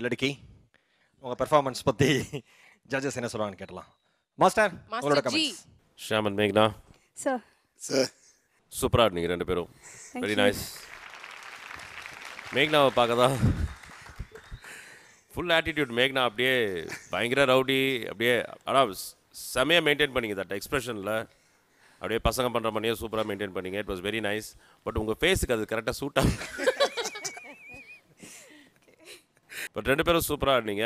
லடுக்கி, உங்க பெர்ஃபார்மன்ஸ் பத்தி ஜட்ஜஸ் என்ன சொல்றாங்கன்னு கேட்டலாம். மாஸ்டர் உங்களோட கமெண்ட்ஸ். ஷியாம் அண்ட் மேக்னா சார் சூப்பரா இருந்தீங்க ரெண்டு பேரும். Very nice. மேக்னாவை பார்க்க தான் ஃபுல் ஆட்டிடியூட். மேக்னா அப்படியே பயங்கர ரவுடி, அப்படியே ஆனால் செமையாக மெயின்டைன் பண்ணிங்க. தட் எக்ஸ்பிரஷனில் அப்படியே பசங்க பண்ணுற மாதிரியே சூப்பராக மெயின்டைன் பண்ணிங்க. It was very nice. But உங்கள் ஃபேஸுக்கு அது கரெக்டாக சூட் ஆகும். பட் ரெண்டு பேரும் சூப்பராக ஆடினீங்க.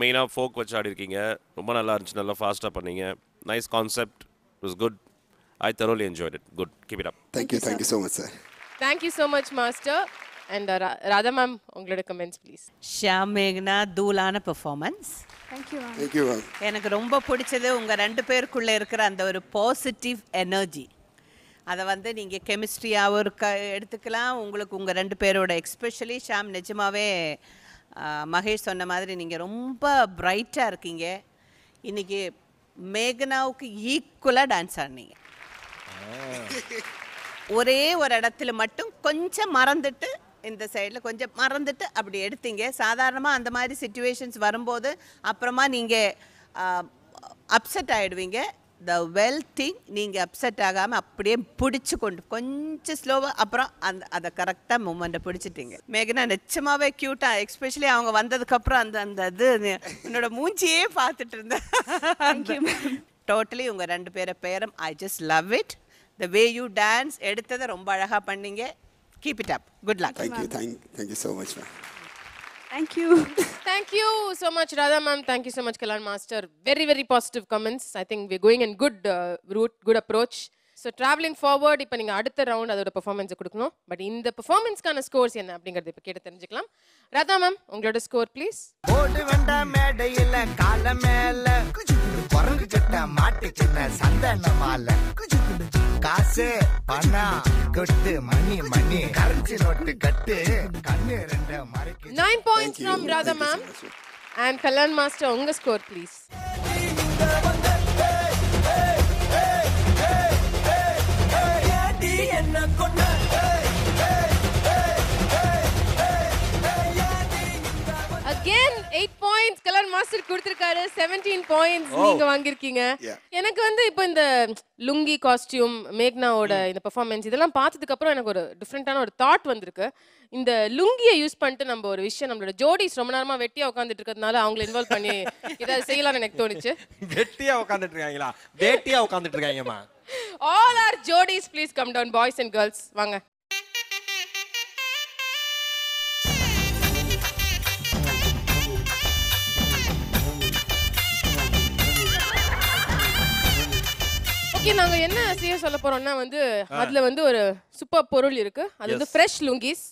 மெயினாக ஃபோக் வச்சு ஆடிருக்கீங்க. ரொம்ப நல்லா இருந்துச்சு, நல்லா ஃபாஸ்ட்டாக பண்ணீங்க. Nice concept, it was good. I thoroughly enjoyed it. Good. Keep it up. Thank you so much, sir. Thank you so much, Master. And Radha ma'am, உங்களோட comments please. ஷியாம் மேக்னா தூளான performance. Thank you. Thank you. எனக்கு ரொம்ப பிடிச்சது உங்கள் ரெண்டு பேருக்குள்ளே இருக்கிற அந்த ஒரு பாசிட்டிவ் எனர்ஜி. அதை வந்து நீங்கள் கெமிஸ்ட்ரியாகவும் எடுத்துக்கலாம். உங்களுக்கு உங்கள் ரெண்டு பேரோட எக்ஸ்பெஷலி ஷியாம் நிஜமாகவே மகேஷ் சொன்ன மாதிரி நீங்கள் ரொம்ப பிரைட்டாக இருக்கீங்க. இன்றைக்கி மேகனாவுக்கு ஈக்குவலாக டான்ஸ் ஆடினீங்க. ஒரே ஒரு இடத்துல மட்டும் கொஞ்சம் மறந்துட்டு, இந்த சைடில் கொஞ்சம் மறந்துட்டு அப்படி எடுத்தீங்க. சாதாரணமாக அந்த மாதிரி சிச்சுவேஷன்ஸ் வரும்போது அப்புறமா நீங்கள் அப்செட் ஆகிடுவீங்க. த வெல் திங், நீங்கள் அப்செட் ஆகாமல் அப்படியே பிடிச்சி கொண்டு கொஞ்சம் ஸ்லோவாக அப்புறம் அதை கரெக்டாக மூமெண்ட்டை பிடிச்சிட்டிங்க. மேகனா நிச்சயமாகவே க்யூட்டாக, எக்ஸ்பெஷலி அவங்க வந்ததுக்கப்புறம் அந்த இது என்னோட மூஞ்சியே பார்த்துட்டு இருந்தேன். டோட்டலி உங்கள் ரெண்டு பேரும் I just love it. The way you dance எடுத்ததை ரொம்ப அழகாக பண்ணீங்க. Keep it up. Good luck. Thank you so much, ma'am. Thank you. Thank you so much, Radha ma'am. Thank you so much, Kalyan Master. Very, very positive comments. I think we're going in good route, good approach. So traveling forward, இப்போ நீங்க அடுத்த round அதோட performance கொடுக்கணும். But இந்த பெர்ஃபார்மன்ஸ்க்கான scores என்ன அப்படிங்கறது இப்போ கேட்டு தெரிஞ்சுக்கலாம். ராதா மேம், உங்களோட ஸ்கோர் ப்ளீஸ். ஓடி வந்த மேடையில கால மேல குரங்கு சட்ட மாட்டிக்கின சந்தன மாலை, காசு பணம் கொட்டு மணி கரன்சி நோட்டு கட்டு கண்ணு ரெண்டு மறைக்கு. 9 points from Radha ma'am. And Kalyan Master, unga score please. Again 8 points Kalyan Master கொடுத்திருக்காரு. 17 points நீங்க வாங்கிருக்கீங்க. எனக்கு வந்து இப்போ இந்த லுங்கி காஸ்டியூம், மேக்னாவோட இந்த பெர்ஃபார்மன்ஸ் இதெல்லாம் பார்த்ததுக்கு அப்புறம் எனக்கு ஒரு டிஃப்ரெண்டான ஒரு தாட் வந்திருக்கு. இந்த லுங்கியை யூஸ் பண்ணிட்டு நம்ம ஒரு விஷயம், நம்மளோட ஜோடிஸ் ரொம்ப நேரமா வெட்டியா உட்கார்ந்துட்டு இருக்கிறதுனால அவங்களை இன்வால்வ் பண்ணி இதை செய்யலாம்னு எனக்கு தோணுச்சு. வெட்டியா உட்கார்ந்துட்டு இருக்காங்களா? வேட்டியா உட்கார்ந்துட்டு இருக்காங்கம்மா. All our jodis please come down, boys and girls. வாங்க. இன்னைக்கு நாங்க என்ன செய்ய சொல்ல போறோம்னா வந்து அதுல வந்து ஒரு சூப்பர் பொருள் இருக்கு. அது வந்து ஃப்ரெஷ் லுங்கீஸ்.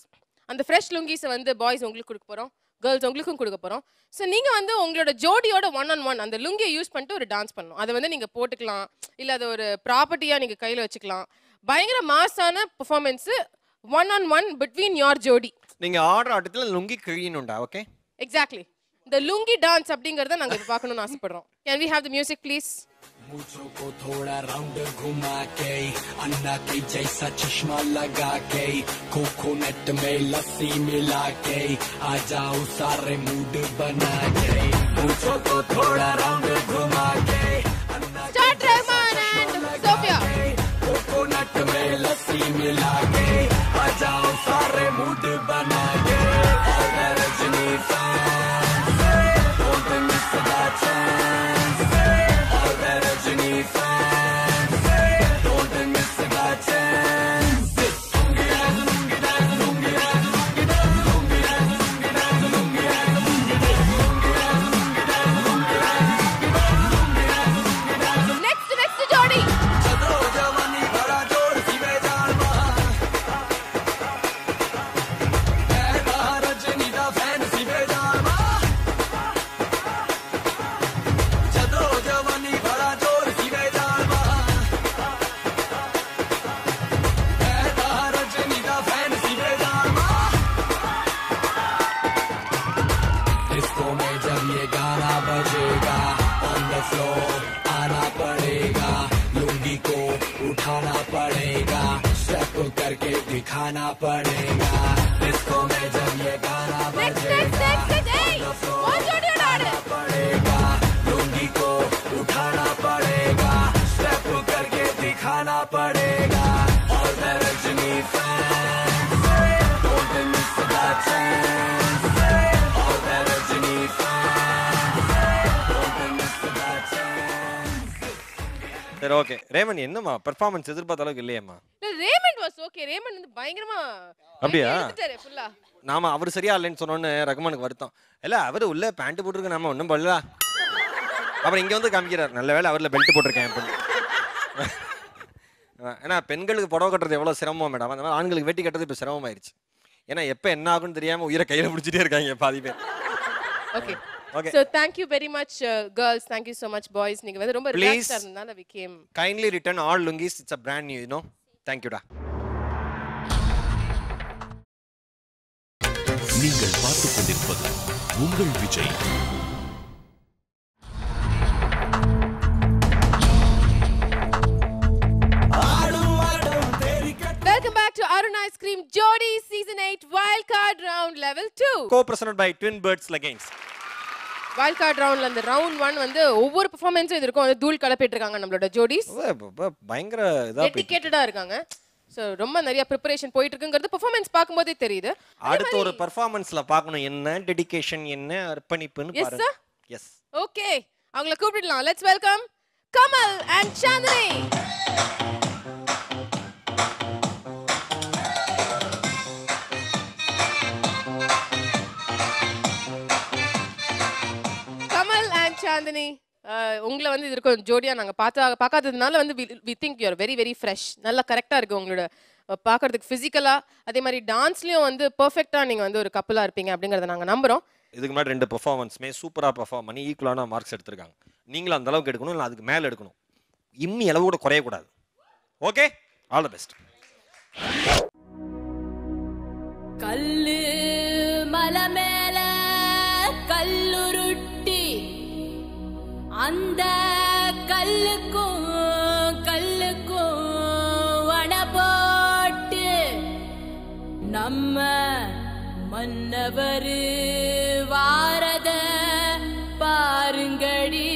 அந்த ஃப்ரெஷ் லுங்கீஸை வந்து பாய்ஸ் உங்களுக்கு கொடுக்க போறோம், கேர்ள்ஸ் உங்களுக்கும் கொடுக்க போறோம். ஸோ நீங்க வந்து உங்களோட ஜோடியோட 1-on-1 அந்த லுங்கியை யூஸ் பண்ணிட்டு ஒரு டான்ஸ் பண்ணணும். அதை வந்து நீங்க போட்டுக்கலாம், இல்ல அது ஒரு ப்ராப்பர்ட்டியா நீங்க கையில வச்சுக்கலாம். பயங்கர மாஸான பெர்ஃபார்மன்ஸ் 1-on-1 பிட்வீன் யோர் ஜோடி. நீங்க ஆர்டர் ஆட்டத்துல லுங்கி கிழியணும்டா. Okay, exactly. இந்த லுங்கி டான்ஸ் அப்படிங்கறத நாங்க இப்ப பார்க்கணும்னு ஆசைப்படுறோம். Can we have the music please? मुझको को थोड़ा राउंड घुमा के अन्ना के जैसा चश्मा लगा के कोकोनट में लस्सी मिला के आ जाओ सारे मूड बना के मुझको को थोड़ा राउंड घुमा के Start Rahman and Sophia. Coconut में लस्सी मिला के आ जाओ सारे मूड बना के और Rajni fans don't miss that chance. Rajini fans, don't miss that chance. Lungi dance, lungi dance, lungi dance, lungi dance, lungi dance, lungi dance, lungi dance, lungi dance, lungi dance, lungi dance, lungi dance, lungi dance. Next Jodi. Chadro jawani bhara jod sibe jalma. Ehda Rajini da fan sibe jalma. Chadro jawani bhara jod sibe jalma. Ehda Rajini da fan sibe jalma. Disco में जब ये गाना बजेगा on the floor आना पड़ेगा लुंगी को उठाना पड़ेगा स्टेप करके दिखाना पड़ेगा डिस्को में जब ये गाना बजेगा on the floor आना पड़ेगा लुंगी को उठाना पड़ेगा स्टेप करके दिखाना पड़ेगा और the Rajni fans don't miss that chance और the Rajni fans don't miss that chance. சரி ஓகே. ரேமன் என்னம்மா பெர்ஃபார்மன்ஸ் எதிர்பார்த்த அளவுக்கு இல்லையம்மா? Raymond was okay. ரேமண்ட் வந்து பயங்கரமா அப்படியா? எடுத்துட்டாரு ஃபுல்லா. நாம அவர் சரியா இல்லைன்னு சொன்னோன்னு ரகுமானுக்கு வருத்தம். இல்ல அவர் உள்ள பேண்ட் போட்டுருக்கு, நாம ஒன்றும் பண்ணல. அப்புறம் இங்க வந்து காமிக்கிறார், நல்ல வேளை அவர்ல பெல்ட் போட்டிருக்கேன் அப்படின்னு. ஏன்னா பெண்களுக்கு புடவை கட்டுறது எவ்வளவு சிரமம் மேடம், அந்த மாதிரி ஆண்களுக்கு வேட்டி கட்டுறது இப்போ சிரமமாயிருச்சு. ஏன்னா எப்போ என்ன ஆகும்னு தெரியாம உயிரை கையில பிடிச்சிட்டே இருக்காங்க பாதி பேர். Okay Okay. So thank you very much girls, thank you so much boys. நீங்க வந்து ரொம்ப ரிலாக்ஸ்டா இருந்தனால we came. Kindly return all lungis, it's a brand new, you know. Thank you da. நீங்கள் பார்த்துக் கொண்டிருப்பது உங்கள் Vijay. Welcome back to Arun Ice Cream Jodi Season 8 Wildcard Round Level 2. Co-presented by Twin Birds Leggings. Wildcard Roundல அந்த round 1 வந்து ஒவ்வொரு பெர்ஃபார்மன்ஸும் இது இருக்கும். அது தூள் கலப்பிட்டு இருக்காங்க நம்மளோட ஜோடிஸ். பயங்கர இதா டெடிகேட்டடா இருக்காங்க. சோ ரொம்ப நிறைய ப்ரிப்பரேஷன் போயிட்டு இருக்குங்கிறது பெர்ஃபார்மன்ஸ் பாக்கும்போதே தெரியுது. அடுத்த ஒரு பெர்ஃபார்மன்ஸ்ல பார்க்கணும் என்ன டெடிகேஷன், என்ன அர்ப்பணிப்புன்னு பாருங்க. Yes sir. Yes. Okay. அவங்களை கூப்பிடலாம். Let's welcome Kamal and Chandni. Kamal and Chandni, உங்களை வந்து இது இருக்கும் ஜோடியா நாங்க பார்க்காததுனால வந்து we think you are very very fresh. நல்லா கரெக்டா இருக்கு உங்களோட பார்க்கிறதுக்கு பிசிக்கலா, அதே மாதிரி டான்ஸ்லயும் வந்து பெர்ஃபெக்ட்டா நீங்க வந்து ஒரு கப்பலா இருப்பீங்க அப்படிங்கறத நாங்க நம்புறோம். இதுக்கு முன்னாடி 2 பெர்ஃபார்மன்ஸ்மே சூப்பரா பெர்ஃபார்ம் பண்ணி ஈக்குவலான மார்க்ஸ் எடுத்திருக்காங்க. நீங்களும் அந்த அளவுக்கு எடுக்கணும், இல்ல அதுக்கு மேல எடுக்கணும். இம்மி அளவு கூட குறைய கூடாது. Okay, all the best. கல்லு மலை மேல கல்லுருட்டி அந்த கல்லுக்கும் வட போட்டு நம்ம மன்னவர் வாரத பாருங்கடி.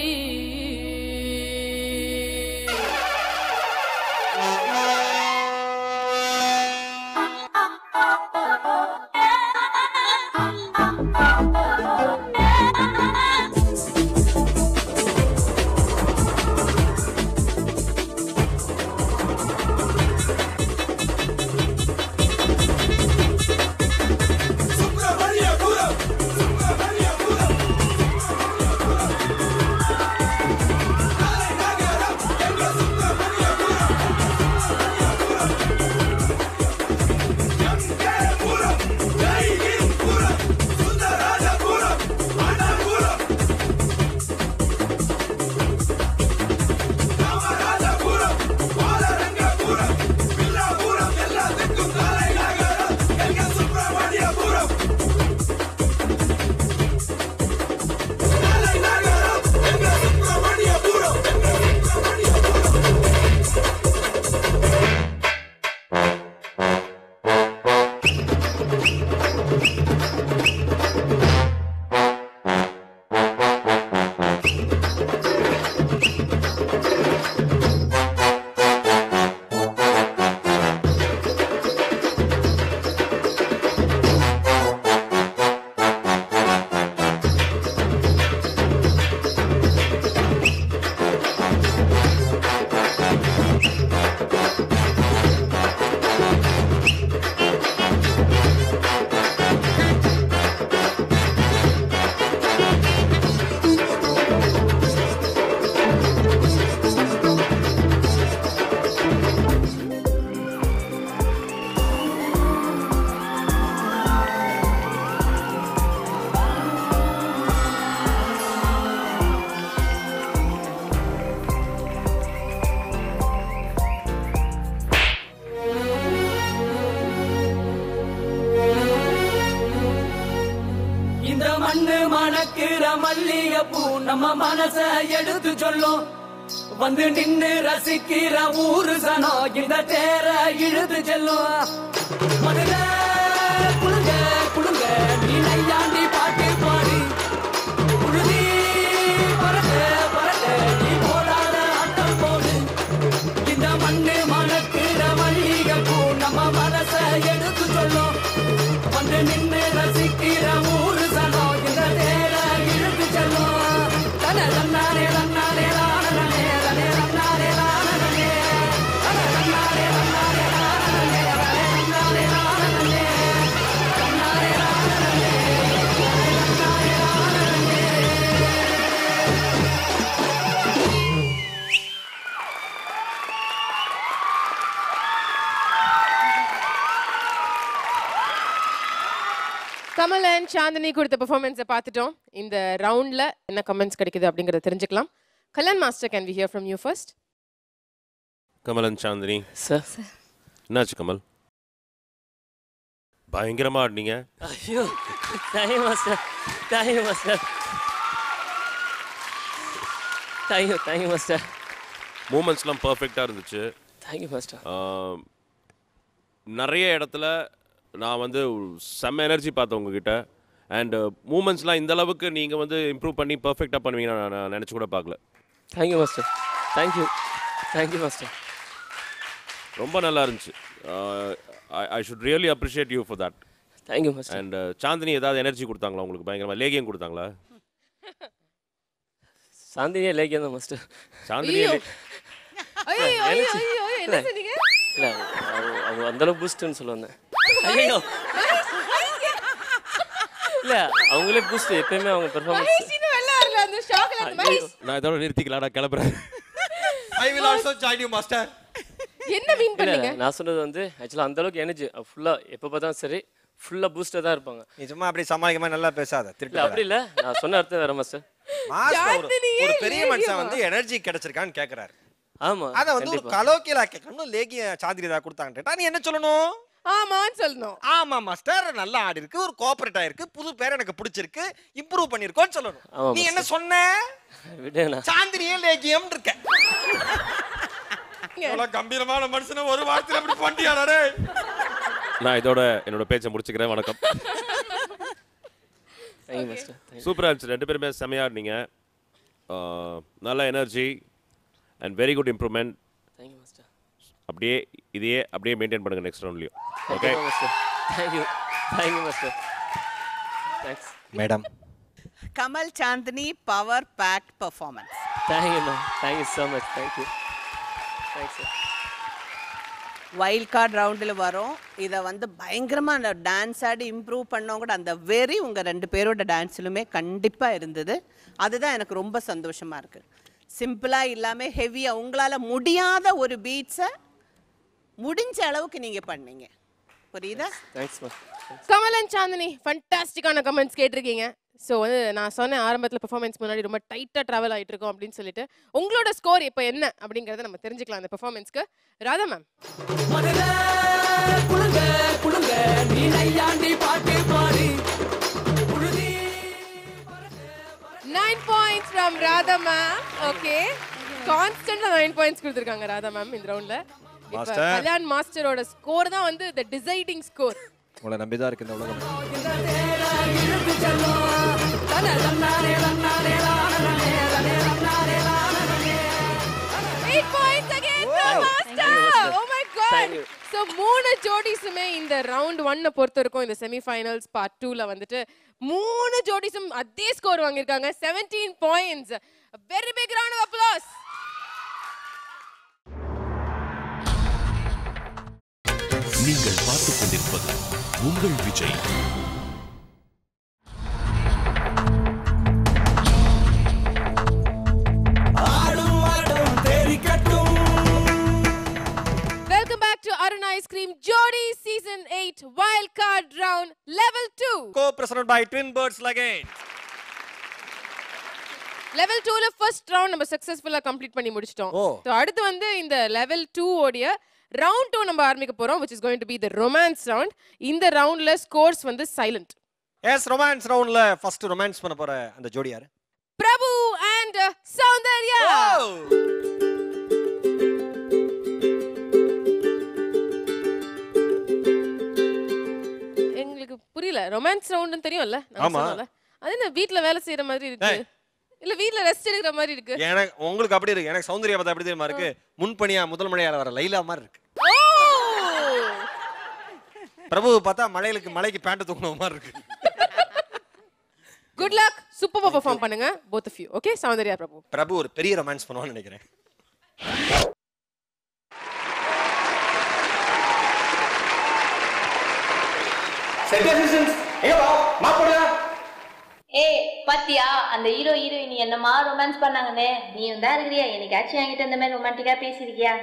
இந்த மண்ணு மணக்கிற மல்லிகை பூ நம்ம மனச எடுத்து சொல்லும் வந்து நின்னு ரசிக்கிற ஊரு சனம் இந்த தேர இழுத்து செல்லும் மதுர குழுங்க குழுங்க நீ நையாண்டி பாட்டு பாடி குழுதி பறக்க பறக்க நீ போடாத ஆட்டம் போடு இந்த மண்ணு மணக்கிற மல்லிகை பூ நம்ம மனச எடுத்து சொல்லும் வந்து நின்னு ரசிக்கிற ஊரு சனம் இந்த தேர இழுத்து செல்லும் தன தன்னாரே தன்னாரே ராணனே தனே தன்னாரே ராணனே தன தன்னாரே தன்னாரே ராணனே தனே தன்னாரே ராணனே தன்னாரே ராணனே தன்னாரே ராணனே. கமல் அண்ட் சாந்தினி கொடுத்த பெர்ஃபார்மன்ஸை பார்த்துட்டோம். இந்த ரவுண்ட்ல என்ன கமெண்ட்ஸ் கிடைக்குது அப்படிங்கறத தெரிஞ்சுக்கலாம். Kalyan master, can we hear from you first? Kamal and Chandini sir என்னாச்சு கமல்? பயங்கரமா ஆடினீங்க. ஐயோ thank you master, thank you master, thank you master. மூமெண்ட்ஸ்லாம் பர்ஃபெக்டாக இருந்துச்சு. Thank you master. நிறைய இடத்துல நான் வந்து செம்ம எனர்ஜி பார்த்தேன் உங்ககிட்ட. அண்ட் மூமெண்ட்ஸ்லாம் இந்த அளவுக்கு நீங்கள் வந்து இம்ப்ரூவ் பண்ணி பர்ஃபெக்டாக பண்ணுவீங்கன்னு நான் நினச்சி கூட பார்க்கல. Thank you master, thank you master. ரொம்ப நல்லா இருந்துச்சு. I should really appreciate you for that. Thank you master. And Chandini ஏதாவது எனர்ஜி கொடுத்தாங்களா உங்களுக்கு? பயங்கரமாக லேகியம் கொடுத்தாங்களா? சாந்தினியே லேகியம் தான் மாஸ்டர். சாந்தினியே இல்லை அவங்க அந்தளவு பூஸ்ட்னு சொல்லுவாங்க. ஐயோ இல்லை அவங்களே பூஸ்ட் எப்பயுமே அவங்க பெர்ஃபார்மன்ஸ். நான் இதோட நிறுத்திக்கலாம், நான் கிளம்புறேன். I will also join you master. என்ன மீன் பண்ணீங்க? நான் சொன்னது வந்து ஆக்சுவலா அந்த அளவுக்கு எனர்ஜி ஃபுல்லா எப்ப பார்த்தாலும் சரி ஃபுல்லா பூஸ்டா தான் இருப்பாங்க. நீ சும்மா அப்படி சமாளிக்கமா நல்லா பேசாத. இல்ல அப்படி இல்ல, நான் சொன்ன அர்த்தம் வேற மாஸ்டர். ஒரு பெரிய மனுஷன் வந்து எனர்ஜி கிடைச்சிருக்கான்னு கேக்குறாரு. ஆமா அத வந்து ஒரு கலோக்கியலா கேட்கணும். லேகிய சாந்திரி தான் கொடுத்தாங்கட்டா நீ என்ன சொல்லணும்? ஆமான்னு சொல்லணும். ஆமா மாஸ்டர் நல்லா ஆடி இருக்கு, ஒரு கோஆபரேட் ஆயிருக்கு, புது பேர் எனக்கு பிடிச்சிருக்கு, இம்ப்ரூவ் பண்ணிருக்கோன்னு சொல்லணும். நீ என்ன சொன்ன? விடேனா சாந்திரியே லேகியம் இருக்க. இவ்வளவு கம்பீரமான மனுஷன ஒரு வார்த்தையில அப்படி பண்ணியாடா டேய். நான் இதோட என்னோட பேச்சை முடிச்சுக்கிறேன். வணக்கம். சூப்பரா இருந்துச்சு. ரெண்டு பேருமே செமையா இருந்தீங்க. நல்ல energy and very good improvement. Thank you master. அப்படியே இதையே அப்படியே மெயின்டைன் பண்ணுங்க நெக்ஸ்ட் ரவுண்ட்லயும். Okay thank you master. Thanks madam. Kamal Chandini power packed performance. Thank you ma'am, thank you so much. Thank you. Thanks sir. Wild card ரவுண்டில் வரும். இதை வந்து பயங்கரமாக டான்ஸ் ஆடி இம்ப்ரூவ் பண்ணவங்க கூட அந்த வெறி உங்கள் ரெண்டு பேரோட டான்ஸ்லுமே கண்டிப்பாக இருந்தது. அதுதான் எனக்கு ரொம்ப சந்தோஷமாக இருக்குது. சிம்பிளாக இல்லாமல் ஹெவியாக உங்களால் முடியாத ஒரு பீட்ஸை முடிஞ்ச அளவுக்கு நீங்கள் பண்ணீங்க. புரியுதா? Thanks ma'am. Kamal and Chandini ஃபண்டாஸ்டிக்கான கமெண்ட்ஸ் கேட்டிருக்கீங்க. ஸோ வந்து நான் சொன்னேன் ஆரம்பத்தில் பெர்ஃபார்மன்ஸ் முன்னாடி ரொம்ப டைட்டாக ட்ராவல் ஆகிட்டு இருக்கோம் அப்படின்னு சொல்லிட்டு உங்களோட ஸ்கோர் இப்போ என்ன அப்படிங்கிறத நம்ம தெரிஞ்சுக்கலாம் அந்த பெர்ஃபார்மன்ஸ்க்கு. Radha ma'am. 9 points from Radha ma'am. Okay. Constant 9 points கொடுத்திருக்காங்க ராதா மேம் இந்த ரவுண்ட்ல. இப்போ கல்யாண் மாஸ்டரோட ஸ்கோர் தான் வந்து the deciding score. உங்களை நம்பி தான் இருக்கு இந்த உலகம். 8 points again from Master. Oh my god. So மூணு ஜோடிஸுமே இந்த ரவுண்ட் 1 பொறுத்த வரைக்கும் இந்த செமி ஃபைனல்ஸ் பார்ட் 2ல வந்துட்டு மூணு ஜோடிஸும் அதே ஸ்கோர் வாங்கியிருக்காங்க. 17 points. A very big round of applause. நீங்கள் பார்த்துக் கொண்டிருப்பது உங்கள் Vijay. Welcome back to Arun Ice Cream Jodi Season 8 Wild Card Round Level 2. Co-presented by Twin Birds again. Level 2ல ஃபர்ஸ்ட் ரவுண்ட் நம்ம சக்சஸ்ஃபுல்லா கம்ப்ளீட் பண்ணி முடிச்சிட்டோம். சோ அடுத்து வந்து இந்த Level 2 ஓடிய ரவுண்ட் 2 நம்ம ஆரம்பிக்க போறோம், which is going to be the romance round. இந்த ரவுண்ட்ல ஸ்கோர்ஸ் வந்து சைலண்ட். எஸ், ரொமான்ஸ் ரவுண்ட்ல ஃபர்ஸ்ட் ரொமான்ஸ் பண்ண போற அந்த ஜோடி யாரு? பிரபு அண்ட் சௌந்தர்யா. எங்களுக்கு புரியல. ரொமான்ஸ் ரவுண்ட்னு தெரியும்ல, நான் சொன்னல. அது என்ன வீட்ல வேலை செய்யற மாதிரி இருக்கு? இல்ல வீட்ல ரெஸ்ட் எடுக்கிற மாதிரி இருக்கு? எனக்கு உங்களுக்கு அப்படி இருக்கு. எனக்கு சௌந்தர்யா பார்த்தா அப்படி தெரியுமா இருக்கு? முன்பணியா முதல் மழையால வர லைலா மாதிரி இருக்கு. பிரபு பார்த்தா மலைக்கு பேண்ட் தூக்குன மாதிரி இருக்கு. Good luck. சூப்பரா பெர்ஃபார்ம் பண்ணுங்க both of you. Okay, Soundarya Prabhu. Prabhu ஒரு பெரிய ரொமான்ஸ் பண்ணுவான்னு நினைக்கிறேன். செட்டேஷன்ஸ் ஏ வா மாப்படா. ஏய் பாத்தியா அந்த ஹீரோ ஹீரோயினி என்னமா ரொமான்ஸ் பண்ணாங்கன்னு? நீயும் தான் இருக்கிறியா? என்னைக்காச்சும் என்கிட்ட இந்த மாதிரி ரொமான்டிக்கா பேசியிருக்கியா?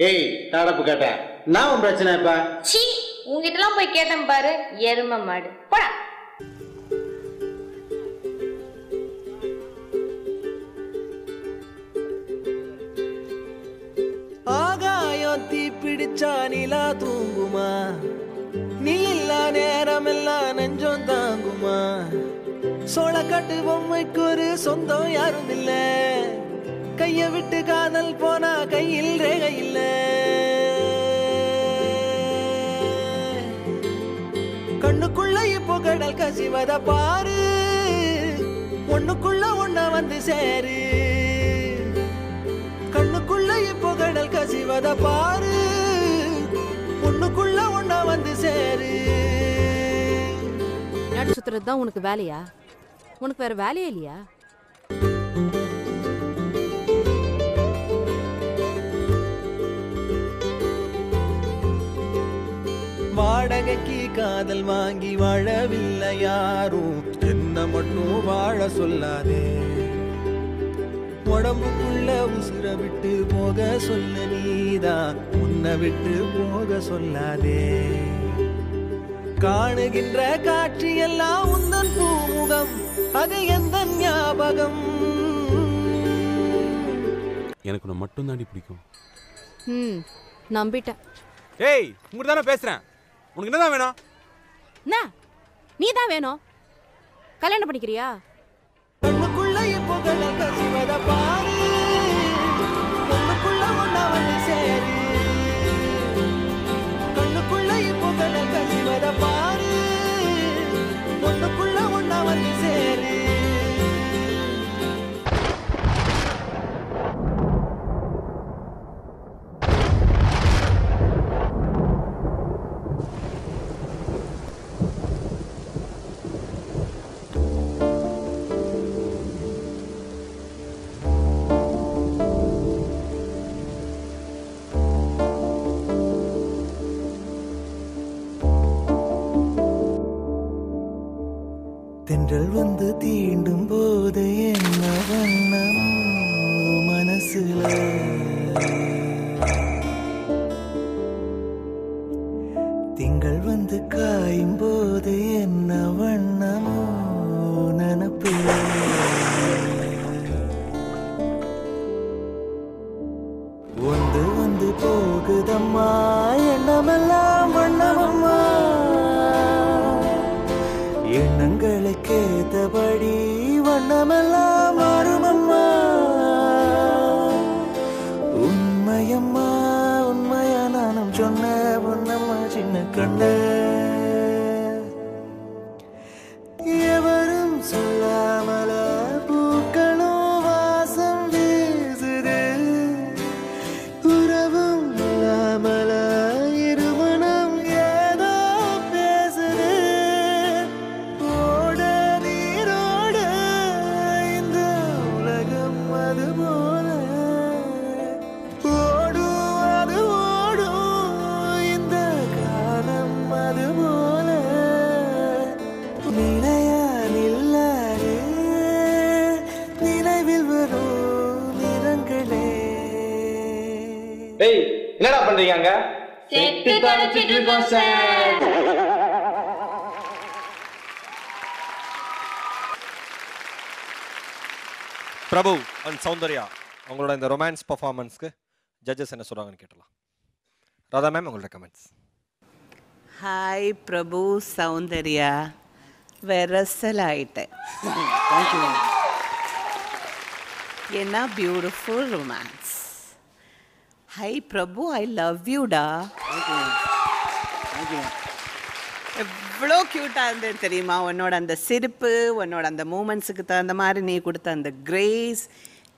ஏய் தாடப்பு கேட்டேன். நான் உன் பிரச்சனை இப்ப. சீ, உங்ககிட்டலாம் போய் கேட்டேன் பாரு, எருமை மாடு. போடா. ஆகாயம் தீ பிடிச்சா நிலா தூங்குமா? நீ இல்ல நேரம் எல்லாம் நெஞ்சம் தாங்குமா? சோளக்காட்டு பொம்மைக்கு ஒரு சொந்தம் யாரும் இல்ல. கைய விட்டு காதல் போனா கையில் ரேகை இல்ல. கண்ணுக்குள்ள இப்போ கடல் கசிவத பாரு, ஒண்ணுக்குள்ள ஒண்ண வந்து சேரு. கண்ணுக்குள்ள இப்போ கடல் கசிவத பாரு, ஒண்ணுக்குள்ள ஒண்ண வந்து சேரு. நாடு சுத்துறது தான் உனக்கு வேலையா? உனக்கு வேற வேலையே இல்லையா? வாடகைக்கு காதல் வாங்கி வாழவில்லை யாரும், என்ன மட்டும் வாழ சொல்லாதே. உடம்புக்குள்ள உசுர விட்டு போக சொல்ல நீதான், உன்னை விட்டு போக சொல்லாதே. காணுகின்ற காட்சி எல்லாம் உந்தன் பூமுகம், அது எந்த ஞாபகம். எனக்கு உன்னை மட்டும் தாண்டி பிடிக்கும். நம்பிட்டேன். ஏய், உங்ககிட்ட தானே பேசுறேன். உனக்கு என்னதான் வேணும்? என்ன நீ தான் வேணும்? கல்யாணம் பண்ணிக்கிறியா? கண்ணுக்குள்ள இப்போ கடல் கசிவத பாரு, ஒண்ணுக்குள்ள ஒண்ணா வந்து சேரு. கண்ணுக்குள்ள இப்போ கடல் கசிவத பாரு, ஒண்ணுக்குள்ள ஒண்ணா வந்து சேரு. தென்றல் வந்து தீண்டும் போது என்ன வண்ணம் மனசுல, திங்கள் வந்து காயும் போது என்ன வண்ணமோ நனப்புல. வந்து வந்து போகுதம்மா எண்ணமெல்லாம் வண்ணமம்மா, எண்ணங்களுக்கு ஏத்தபடி வண்ணமெல்லாம் மாறுமம்மா. உண்மையம்மா உண்மையா நானும் சொன்ன பொன்னம்மா சின்ன கண்ண, எவரும் சொல்லாமல பூக்களும் வாசம் வீசுது, உறவும் இல்லாமல இருமணம் ஏதோ பேசுது. ஓட நீரோட இந்த உலகம் அது போல, ஓடும் அது ஓடும் இந்த காலம் அது போல. நிலையா நில்லாது நினைவில் வரும் நிறங்களே. டேய் என்னடா பண்றீங்க அங்க? செட்டு தொலைச்சிட்டு இருக்கோம் சார். பிரபு அண்ட் சௌந்தர்யா உங்களோட இந்த ரொமான்ஸ் பர்ஃபார்மன்ஸ்க்கு ஜட்ஜஸ் என்ன சொல்றாங்கன்னு கேட்டலாம். ராதா மேம், உங்களோட கமெண்ட்ஸ். ஹாய் பிரபு, சௌந்தர்யா. வெரசலாயிட்டேன். என்ன beautiful romance. Hi Prabhu, I love யூடா. எவ்வளோ க்யூட்டாக இருந்தது தெரியுமா? உன்னோட அந்த சிரிப்பு, உன்னோட அந்த மூமெண்ட்ஸுக்கு தகுந்த மாதிரி நீ கொடுத்த அந்த கிரேஸ்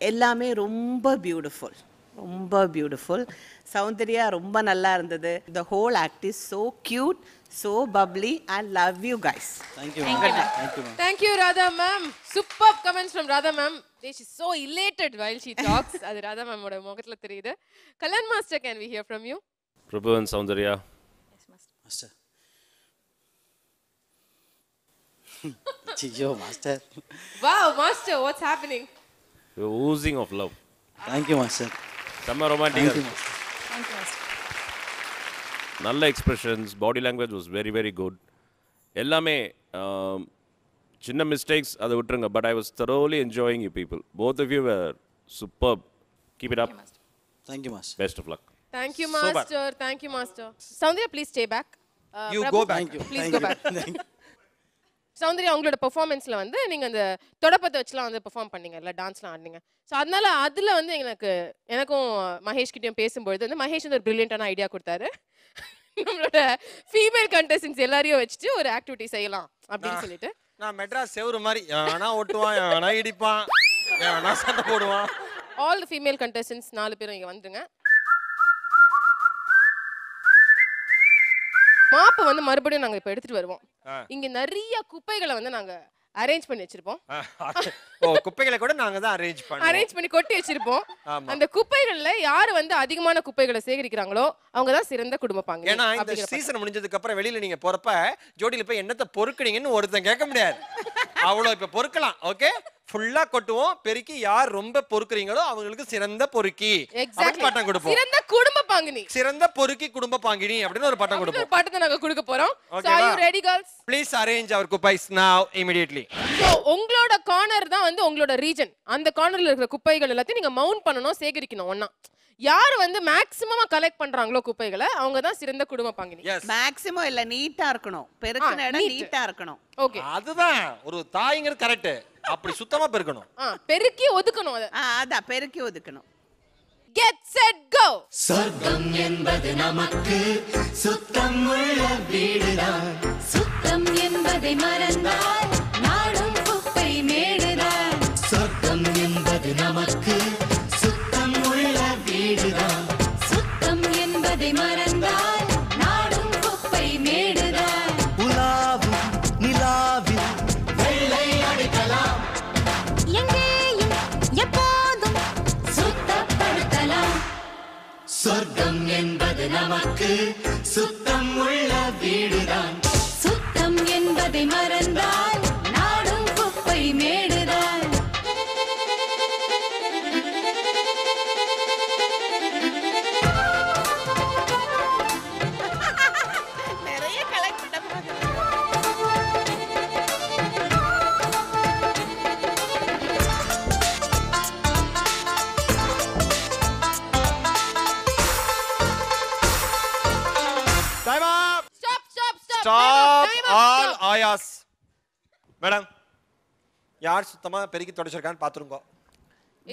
எல்லாமே ரொம்ப பியூட்டிஃபுல், ரொம்ப பியூட்டிஃபுல். சௌந்தர்யா ரொம்ப நல்லா இருந்தது. The whole act is so cute, so bubbly. I love you guys. Thank you Radha ma'am. Superb comments from Radha ma'am. She is so elated while she talks. அது Radha ma'am ஓட முகத்துல தெரியுது. Kalyan master, can we hear from you? Prabhu and Soundarya. Yes master. Chijo master. Wow master, what's happening? You're oozing of love. Thank you master. Summer romantic. Thank you master. Thank you master. நல்ல expressions, body language was very very good. எல்லாமே சின்ன mistakes அதை விட்டுருங்க, but I was thoroughly enjoying you people. Both of you were superb. Keep it up. Thank you master. Best of luck. Thank you master. Thank you master. Soundarya, please stay back. You Prabhu, go back. Thank you. Please Thank go you. back. Thank you. Soundarya, உங்களோட பெர்ஃபார்மன்ஸில் வந்து நீங்கள் அந்த தொடப்பத்தை வச்சுலாம் வந்து perform பண்ணீங்க, இல்லை டான்ஸ்லாம் ஆடினீங்க. So அதனால அதில் வந்து எனக்கும் மகேஷ் கிட்டேயும் பேசும்பொழுது வந்து மகேஷ் வந்து ஒரு பிரில்லியண்டான ஐடியா கொடுத்தாரு. நம்மளோட ஃபீமேல் கண்டஸ்டன்ஸ் எல்லாரையும் வச்சுட்டு ஒரு ஆக்டிவிட்டி செய்யலாம் அப்படின்னு சொல்லிட்டு. நான் மெட்ராஸ் செவரு மாதிரி வேணா ஓட்டுவான், வேணா இடிப்பான், வேணா சண்டை போடுவான். ஆல் தி ஃபீமேல் கண்டஸ்டன்ஸ் 4 பேரும் இங்கே வந்துருங்க. மாப்பு வந்து மறுபடியும் நாங்கள் இப்போ எடுத்துட்டு வருவோம். இங்கே நிறைய குப்பைகளை வந்து நாங்கள் அரேஞ்ச் பண்ணி வச்சிருப்போம். குப்பைகளை கூட நாங்க தான் அரேஞ்ச் பண்ணி கொட்டி வச்சிருப்போம். அந்த குப்பைகள்ல யாரு வந்து அதிகமான குப்பைகளை சேகரிக்கிறாங்களோ அவங்க தான் சிறந்த குடும்ப பங்கு. ஏன்னா இந்த சீசன் முடிஞ்சதுக்கு அப்புறம் வெளியில நீங்க போறப்ப ஜோடியில போய் என்னத்தை பொறுக்குறீங்கன்னு ஒருத்தன் கேட்க முடியாது. அவ்வளவு இப்ப பொறுக்கலாம். ஓகே, ஃபுல்லா கொட்டுவோம். பெருக்கி யார் ரொம்ப பொறுக்குறீங்களோ அவங்களுக்கு சிறந்த பொறுக்கி அப்படின்னு பட்டம் கொடுப்போம். சிறந்த குடும்ப பாங்கினி, சிறந்த பொறுக்கி குடும்ப பாங்கினி அப்படின்னு ஒரு பட்டம் கொடுப்போம். ஒரு பட்டத்தை நாங்க கொடுக்க போறோம். So are you ready girls? Please arrange our kupais now immediately. So உங்களோட கார்னர் தான் வந்து உங்களோட ரீஜன். அந்த கார்னர்ல இருக்கிற குப்பைகள் எல்லாத்தையும் நீங்க மவுண்ட் பண்ணனும், சேகரிக்கணும் ஒண்ணா. யார் வந்து மேக்ஸிமமா கலெக்ட் பண்றாங்களோ குப்பைகளை அவங்க தான் சிறந்த குடும்ப பாங்கினி. மேக்ஸிமம் இல்ல, நீட்டா இருக்கணும். பெருக்கின இடம் நீட்டா இருக்கணும். ஓகே, அதுதான் ஒரு தாய்ங்கிறது கரெக்ட். அப்படி சுத்தமா பெருக்கணும். பெருக்கி ஒதுக்கணும். அதான் பெருக்கி ஒதுக்கணும். Get set go. சொர்க்கம் என்பது நமக்கு சுத்தம் உள்ள வீடுதான். சுத்தம் என்பதை மறந்தால் நாடும் குப்பை மேடுதான். சொர்க்கம் என்பது நமக்கு சுத்தம் உள்ள வீடுதான். சுத்தம் என்பதை மறந்தால் நாடும் குப்பை மேடுதான். உலாவும் நிலாவில் வெள்ளை அடிக்கலாம். எங்கேயும் எப்போதும் சுத்தப்படுத்தலாம். சொர்க்கம் என்பது நமக்கு சுத்தம் உள்ள வீடுதான். சுத்தம் என்பதை மறந்தால் நாடும் குப்பை மேடுதான். நிறைய கலெக்ட் பண்ண Time up. Stop. All ayas. Madam, யார் சுத்தமா பெருக்கி தொடச்சிருக்கான்னு பாத்துருங்க.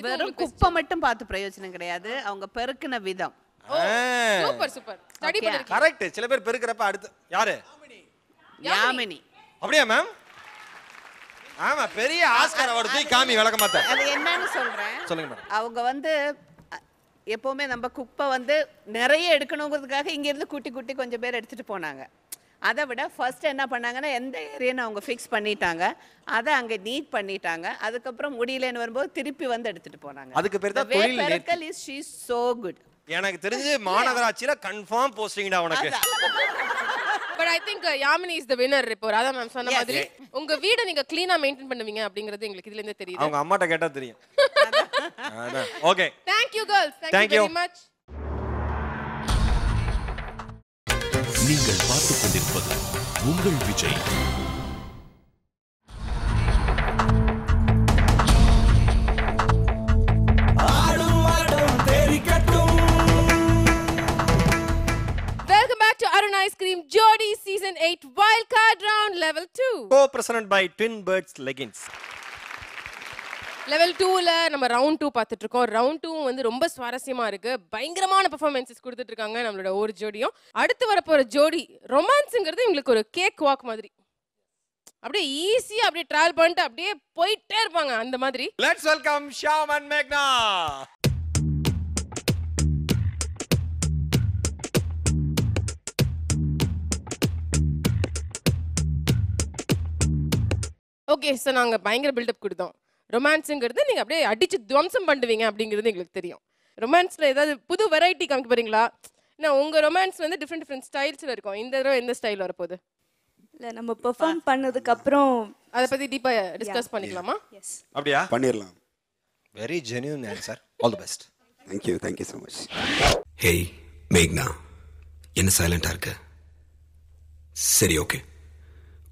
வெறும் குப்பை மட்டும் பார்த்து பிரயோஜனம் கிடையாது, அவங்க பெருக்கின விதம். சூப்பர் ஸ்டடி பண்ணிருக்கீங்க. கரெக்ட். சில பேர் பெருக்கிறப்ப அடுத்து யாரு? யாமினி. அப்படியே மேம்? ஆமா, பெரிய ஆஸ்கார் அவார்டு தூக்கி காமி விளக்க மாட்டேன். அது என்னன்னு சொல்றேன். சொல்லுங்க மேடம். அவங்க வந்து எப்பவுமே நம்ம குப்பை வந்து நிறைய எடுக்கணுங்கிறதுக்காக இங்க இருந்து கூட்டி கூட்டி கொஞ்சம் பேர் எடுத்துட்டு போனாங்க. அதை விட ஃபர்ஸ்ட் என்ன பண்ணாங்கன்னா எந்த ஏரியான்னு அவங்க ஃபிக்ஸ் பண்ணிட்டாங்க, அதை அங்க நீட் பண்ணிட்டாங்க. அதுக்கப்புறம் முடியலன்னு வரும்போது திருப்பி வந்து எடுத்துட்டு போனாங்க. அதுக்கு பேர் தான் தொழில் பெருக்கல் is she is so good. எனக்கு தெரிஞ்சு மாநகராட்சியில கன்ஃபார்ம் போஸ்டிங்டா உனக்கு. But I think Yamini is the winner. இப்போ ராதா மேம் சொன்ன மாதிரி உங்க வீட நீங்க க்ளீனா மெயின்டைன் பண்ணுவீங்க அப்படிங்கிறது எங்களுக்கு இதுல இருந்து தெரியுது. அவங்க அம்மாட்ட கேட்டா தெரியும். Okay, thank you girls. Thank you very much. நீங்கள் பார்த்துக் கொண்டிருப்பது உங்கள் Vijay. Welcome back to Arun Ice Cream Jodi Season 8 Wildcard Round Level 2. presented by Twin Birds Leggings. Level 2ல நம்ம ரவுண்ட் 2 பார்த்துட்டு இருக்கோம். ரவுண்ட் 2 வந்து ரொம்ப சுவாரஸ்யமா இருக்கு. பயங்கரமான பெர்ஃபார்மன்ஸஸ் கொடுத்துட்டு இருக்காங்க நம்மளோட ஒரு ஜோடியும். அடுத்து வரப்போற ஜோடி ரொமான்ஸ்ங்கிறது உங்களுக்கு ஒரு கேக் வாக் மாதிரி. அப்படியே ஈஸியா அப்படியே டிராவல் பண்ணிட்டு அப்படியே போயிட்டே இருப்பாங்க அந்த மாதிரி. Let's welcome Shyam and Meghna. Okay sir, நாங்கள் பயங்கர பில்டப் கொடுத்தோம். ரொமான்ஸுங்கிறது நீங்கள் அப்படியே அடிச்சு துவம்சம் பண்ணுவீங்க அப்படிங்கிறது எங்களுக்கு தெரியும். ரொமான்ஸில் ஏதாவது புது வெரைட்டி காமிக்க போறீங்களா? ஏன்னா உங்கள் ரொமான்ஸ் வந்து டிஃப்ரெண்ட் ஸ்டைல்ஸில் இருக்கும். இந்த தடவை எந்த ஸ்டைல் வரப்போகுது? இல்லை, நம்ம பெர்ஃபார்ம் பண்ணதுக்கப்புறம் அதை பற்றி டீப்பாக டிஸ்கஸ் பண்ணிக்கலாமா? எஸ், அப்படியா? பண்ணிடலாம். Very genuine answer. All the best. Thank you so much. Hey மேக்னா, என்ன சைலண்டாக இருக்க? சரி, ஓகே,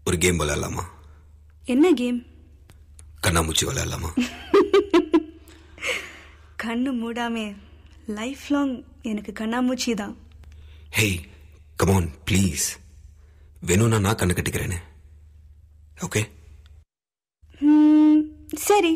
ஒரு கேம் விளையாடலாமா? என்ன கேம்? கண்ணாமூச்சி விளையாடலாமா? கண்ணு மூடாமே லைஃப் லாங் எனக்கு கண்ணாமூச்சி தான். ஹேய் கமான் ப்ளீஸ், வேணும்னா நான் கண்ணு கட்டிக்கிறேனே. ஓகே சரி.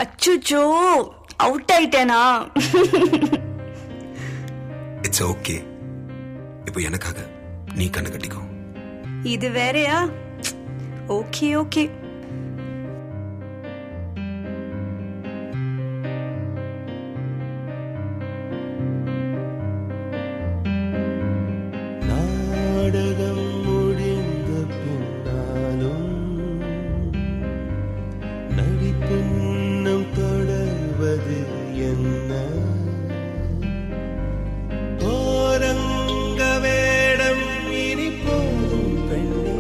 அச்சுச்சோ, அவுட் ஆயிட்டேனா? இட்ஸ் ஓகே, இப்போ எனக்காக நீ கண்ணு கட்டிக்கோ. இது வேறயா? Okay okay. நாடகம் முடிந்த பின்னாலும் நடிப்பின்னும் தொடர்வது என்ன? ஓரங்க வேடம் இனி போதும் பெண்ணே,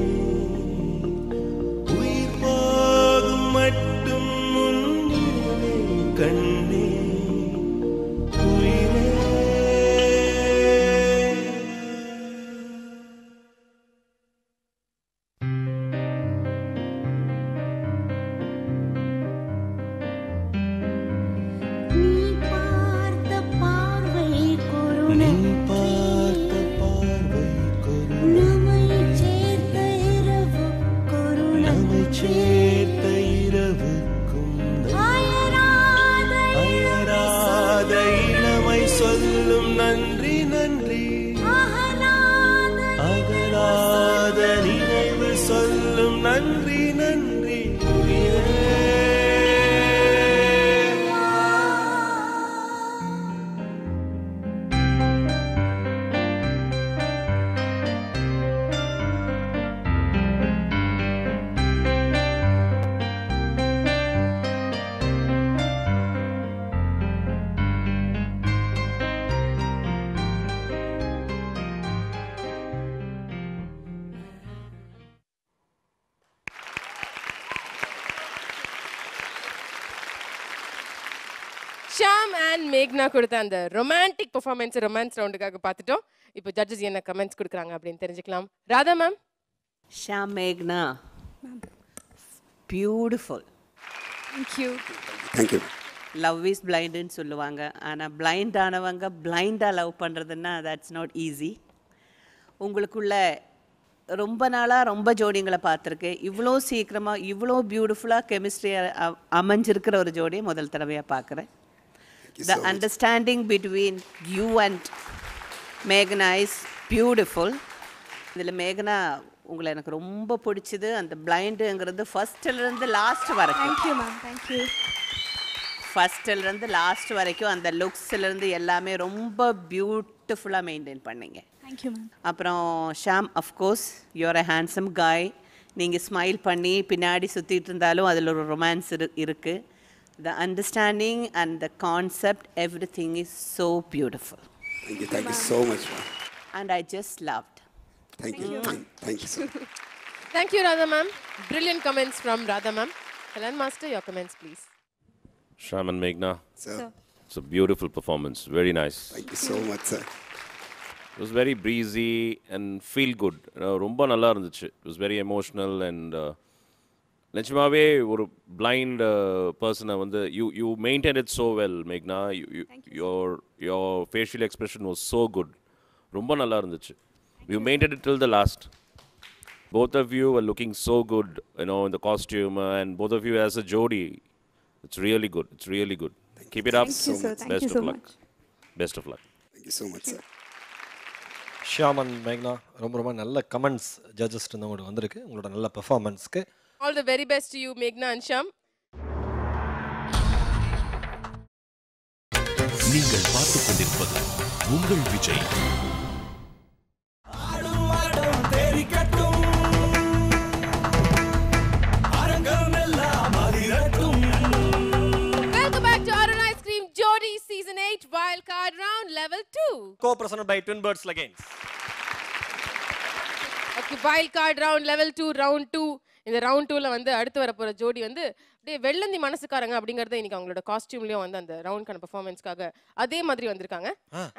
உயிர் போகும் மட்டும் முன்னே கண்ணே உயிரே. சேர்த்த இரவுக்கும் அயராத இளமை சொல்லும் நன்றி நன்றி, அகலாத நினைவு சொல்லும் நன்றி நன்றி உயிரே. அண்ட் மேக்னா கொடுத்த அந்த ரொமான்டிக் பெர்ஃபார்மன்ஸ் ரொமான்ஸ் ரவுண்டுக்காக பார்த்துட்டோம். இப்போ ஜட்ஜஸ் என்ன கமெண்ட்ஸ் கொடுக்குறாங்க அப்படின்னு தெரிஞ்சுக்கலாம். ராதா மேம். ஷாம் மேக்னா பியூட்டிஃபுல். தேங்க்யூ. லவ் இஸ் பிளைண்டுன்னு சொல்லுவாங்க, ஆனால் பிளைண்ட் ஆனவங்க பிளைண்டாக லவ் பண்ணுறதுன்னா தட்ஸ் நாட் ஈஸி. உங்களுக்குள்ள ரொம்ப நாளாக ரொம்ப ஜோடிங்களை பார்த்துருக்கேன். இவ்வளோ சீக்கிரமாக இவ்வளோ பியூட்டிஃபுல்லாக கெமிஸ்ட்ரியாக அமைஞ்சிருக்கிற ஒரு ஜோடியை முதல் தடவையாக பார்க்குறேன். The understanding between you and மேகனா இஸ் பியூட்டிஃபுல். இதில் மேகனா உங்களை எனக்கு ரொம்ப பிடிச்சது அந்த பிளைண்டுங்கிறது ஃபஸ்ட்டிலேருந்து லாஸ்ட் வரைக்கும். Thank you ma'am. தேங்க்யூ. ஃபஸ்ட்டிலேருந்து லாஸ்ட் வரைக்கும் அந்த லுக்ஸ்லேருந்து எல்லாமே ரொம்ப பியூட்டிஃபுல்லாக மெயின்டைன் பண்ணீங்க. Thank you ma'am. அப்புறம் Sham, of course you are a handsome guy. நீங்கள் ஸ்மைல் பண்ணி பின்னாடி சுற்றிட்டு இருந்தாலும் அதில் ஒரு ரொமான்ஸ் இருக்குது. த understanding and the concept every thing is so beautiful. Thank you so much. And I just loved. Thank you. Thank you so much. Thank you, Radha ma'am. Brilliant comments from Radha ma'am. Kalan Master, your comments, please. Sham and Meghna. Sir. It's a beautiful performance. Very nice. Thank you so much, sir. It was very breezy and feel good. ரொம்ப நல்லா இருந்துச்சு. It was very emotional and நிஜமாவே ஒரு blind person வந்து you maintained it so well, Meghna. Your facial expression was so good. ரொம்ப நல்லா இருந்துச்சு. You maintained it till the last. Both of you were looking so good, in the costume, and both of you as a jodi. It's really good. It's really good. Keep it up. Thank you, sir. Thank Best you of so luck. much. Best of luck. Thank you so much, sir. Shyam and மேக்னா ரொம்ப நல்ல comments judges உங்களுக்கு வந்திருக்கு உங்களோட நல்ல பெர்ஃபார்மன்ஸ்க்கு. All the very best to you, Meghna and Sham. நீங்கள் பார்த்துக் கொண்டிருப்பது உங்கள் Vijay. Welcome back to Arun Ice Cream Jodi Season 8 Wild Card Round Level 2. Co-presented by Twin Birds Leggings. Okay, Wild Card Round Level 2, Round 2. இந்த round 2ல வந்து அடுத்து வர போற ஜோடி வந்து அப்படியே வெள்ளந்தி மனசுக்காரங்க அப்படிங்கறத இன்னைக்கு அவங்களோட காஸ்டியூம்லயும் வந்து அந்த ரவுண்ட்கான பெர்ஃபார்மன்ஸ்க்காக அதே மாதிரி வந்திருக்காங்க.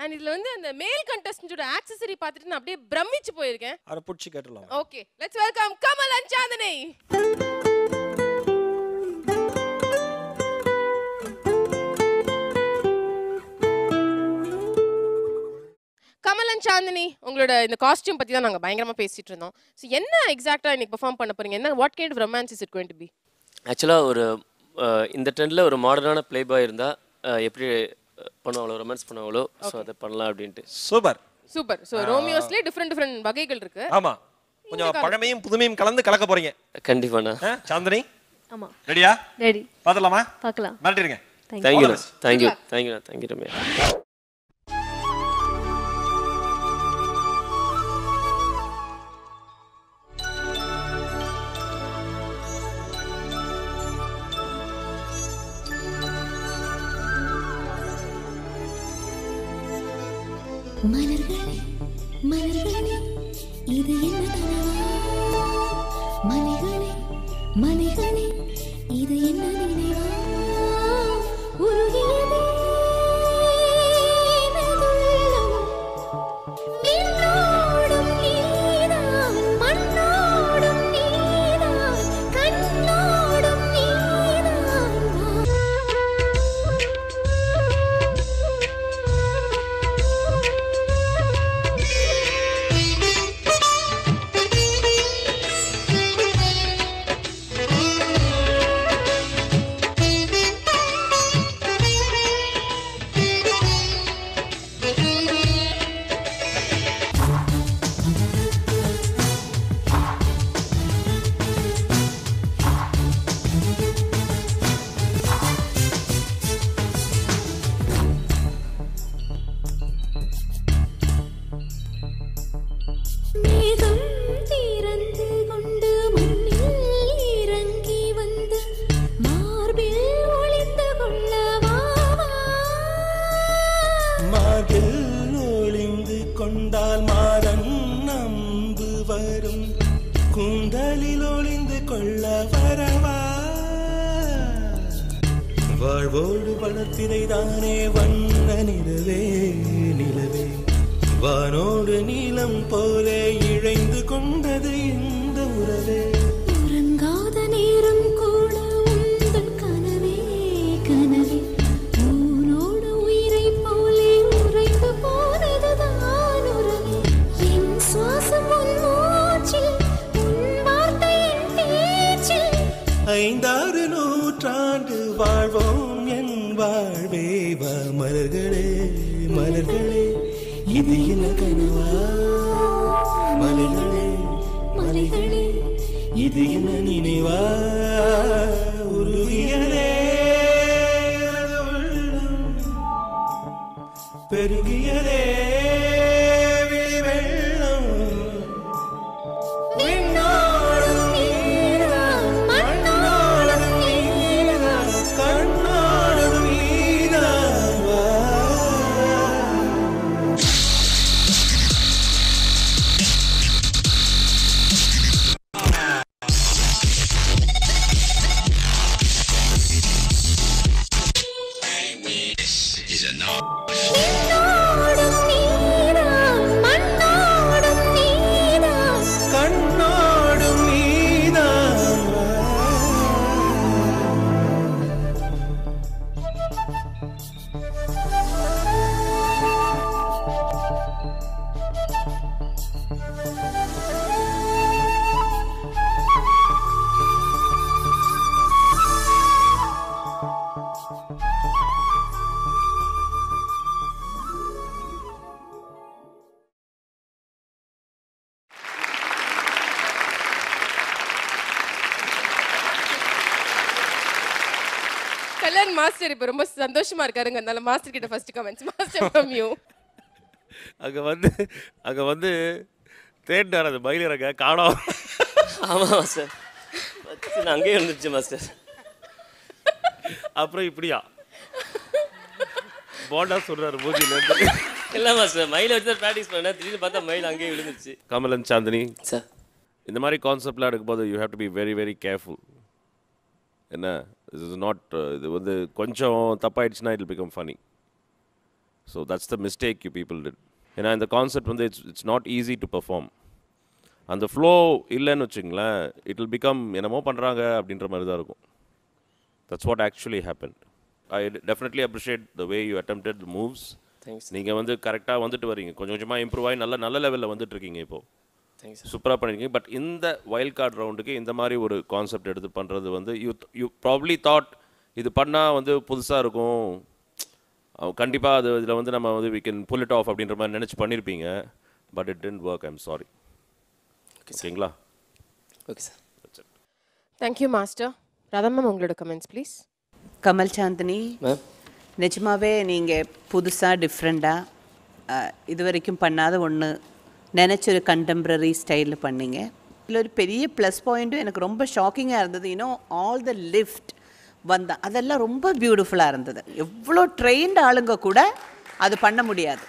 அண்ட் இதுல வந்து அந்த மேல் கண்டஸ்டன்ட்டோட ஆக்சஸரி பார்த்துட்டு நான் அப்படியே பிரமிச்சு போயிருக்கேன். அர புடிச்சு கேட்டலாம். Okay, let's welcome Kamal and Chandini. Kamal and Chandini, உங்களோட இந்த காஸ்டியூம் பத்தி தான் நாங்க பயங்கரமா பேசிட்டு இருந்தோம். சோ என்ன எக்ஸாக்ட்டா இன்னைக்கு பெர்ஃபார்ம் பண்ண போறீங்க? என்ன what kind of romance is it going to be? ஆக்சுவலா ஒரு இந்த ட்ரெண்ட்ல ஒரு மாடர்னான ப்ளே பாய் இருந்தா எப்படி பண்ணுவாங்களோ ரொமான்ஸ் பண்ணுவாங்களோ ஸோ அதை பண்ணலாம் அப்படின்ட்டு. Super super. ஸோ ரோமியோஸ்லேயே டிஃப்ரெண்ட் வகைகள் இருக்கு. ஆமா, கொஞ்சம் பழமையும் புதுமையும் கலந்து கலக்க போறீங்க. கண்டிப்பாண்ணா. சாந்தினி ஆமா ரெடியா? ரெடி. பார்த்துலாமா? பார்க்கலாம். மாட்டிருங்க. Thank you thank you Ramya. மலர்களே மலர்களே இது என்ன கனவா? மலைகளே மலைகளே இது என்ன நினைவா? உருகியதே எனதுள்ளம். விண்ணோடும் நீதான், மண்ணோடும் நீதான், கண்ணோடும் நீதான். மேகம் திறந்து கொண்டு மண்ணில் இறங்கி வந்து மார்பில் ஒளிந்து கொள்ளவா? மார்பில் ஒளிந்து கொண்டால் மாறன் நம்பு வரும், கூந்தலில் ஒளிந்து கொள்ள வரவா? வாழ்வோடு வளர்த்திரை தானே வண்ண நிலவே நிலவே வானோடு நீலம் போலே இழைந்து கொண்டது இந்த உறவே உறங்காத நேரம் கூட உந்தன் கனவே கனவே ஊனோடு உயிரை போலே உறைந்து போனதுதான் உறவே என் சுவாசம் உன் மூச்சில் உன் வார்த்தை என் பேச்சில் 5-6 நூற்றாண்டு வாழ்வோம் என் வாழ்வே வா மலர்களே மலர்களே இது என்ன கனவா மலர்களே மலர்களே இது என்ன நினைவா உருகியதே எனது உள்ளம் பெருகியதே விழி வெள்ளம் விண்ணோடும் நீதான் மண்ணோடும் நீதான் கண்ணோடும் நீதான் வா விண்ணோடும் நீதான் மண்ணோடும் நீதான் கண்ணோடும் நீதான் வா கல்யாண் மாஸ்டர் இப்போ ரொம்ப சந்தோஷமா இருக்காருங்க. அதனால மாஸ்டர் கிட்ட first comments. Master from you. அங்கே வந்து தேடினார் அது மயிலிறங்க காணோம். ஆமாம் மாஸ்டர், நான் அங்கேயே இருந்துச்சு மாஸ்டர். அப்புறம் இப்படியா போண்டா சொல்றாரு மூஞ்சிலேருந்து. இல்லை மாஸ்டர், மயிலை வச்சு தான் ப்ராக்டிஸ் பண்ணேன். திடீர்னு பார்த்தா மயில் அங்கேயே விழுந்துருச்சு. கமலன் சாந்தினி சார், இந்த மாதிரி கான்செப்ட்லாம் எடுக்கும்போது you have to be very very careful. என்ன this is not இது வந்து கொஞ்சம் தப்பாயிடுச்சுன்னா it will become funny. So that's the mistake you people did. ஏன்னா இந்த கான்செப்ட் வந்து it's not easy to perform. அந்த ஃப்ளோ இல்லைன்னு வச்சுங்களேன், இட் will become என்னமோ பண்ணுறாங்க அப்படின்ற மாதிரி தான் இருக்கும். That's what actually happened. I definitely appreciate the way you attempted the moves. Thanks. நீங்கள் வந்து கரெக்டாக வந்துட்டு வரீங்க, கொஞ்சம் கொஞ்சமாக இம்ப்ரூவ் ஆகி நல்ல லெவலில் வந்துட்டு இருக்கீங்க இப்போது. தேங்க்ஸ். சூப்பராக பண்ணியிருக்கீங்க. பட் இந்த வைல்ட் கார்டு ரவுண்டுக்கு இந்த மாதிரி ஒரு கான்செப்ட் எடுத்து பண்ணுறது வந்து யூ ப்ராப்ளி தாட் இது பண்ணால் வந்து புதுசாக இருக்கும், கண்டிப்பாக அது இதில் வந்து நம்ம வந்து we can pull it off அப்படின்ற மாதிரி நினச்சி பண்ணியிருப்பீங்க. But it didn't work. I'm sorry. ஓகேங்களா? Okay sir. Thank you master. Radha ma'am, உங்களோட comments please. Kamal Chandini ma'am, நிஜமாவே நீங்கள் புதுசாக டிஃப்ரெண்ட்டாக இது வரைக்கும் பண்ணாத ஒன்று நினச்ச ஒரு கண்டெம்ப்ரரி ஸ்டைலில் பண்ணீங்க. இதில் ஒரு பெரிய ப்ளஸ் பாயிண்ட்டும் எனக்கு ரொம்ப ஷாக்கிங்காக இருந்தது. இன்னும் ஆல் த லிஃப்ட் வந்தா அதெல்லாம் ரொம்ப பியூட்டிஃபுல்லாக இருந்தது. எவ்வளோ ட்ரெயின்டு ஆளுங்க கூட அது பண்ண முடியாது.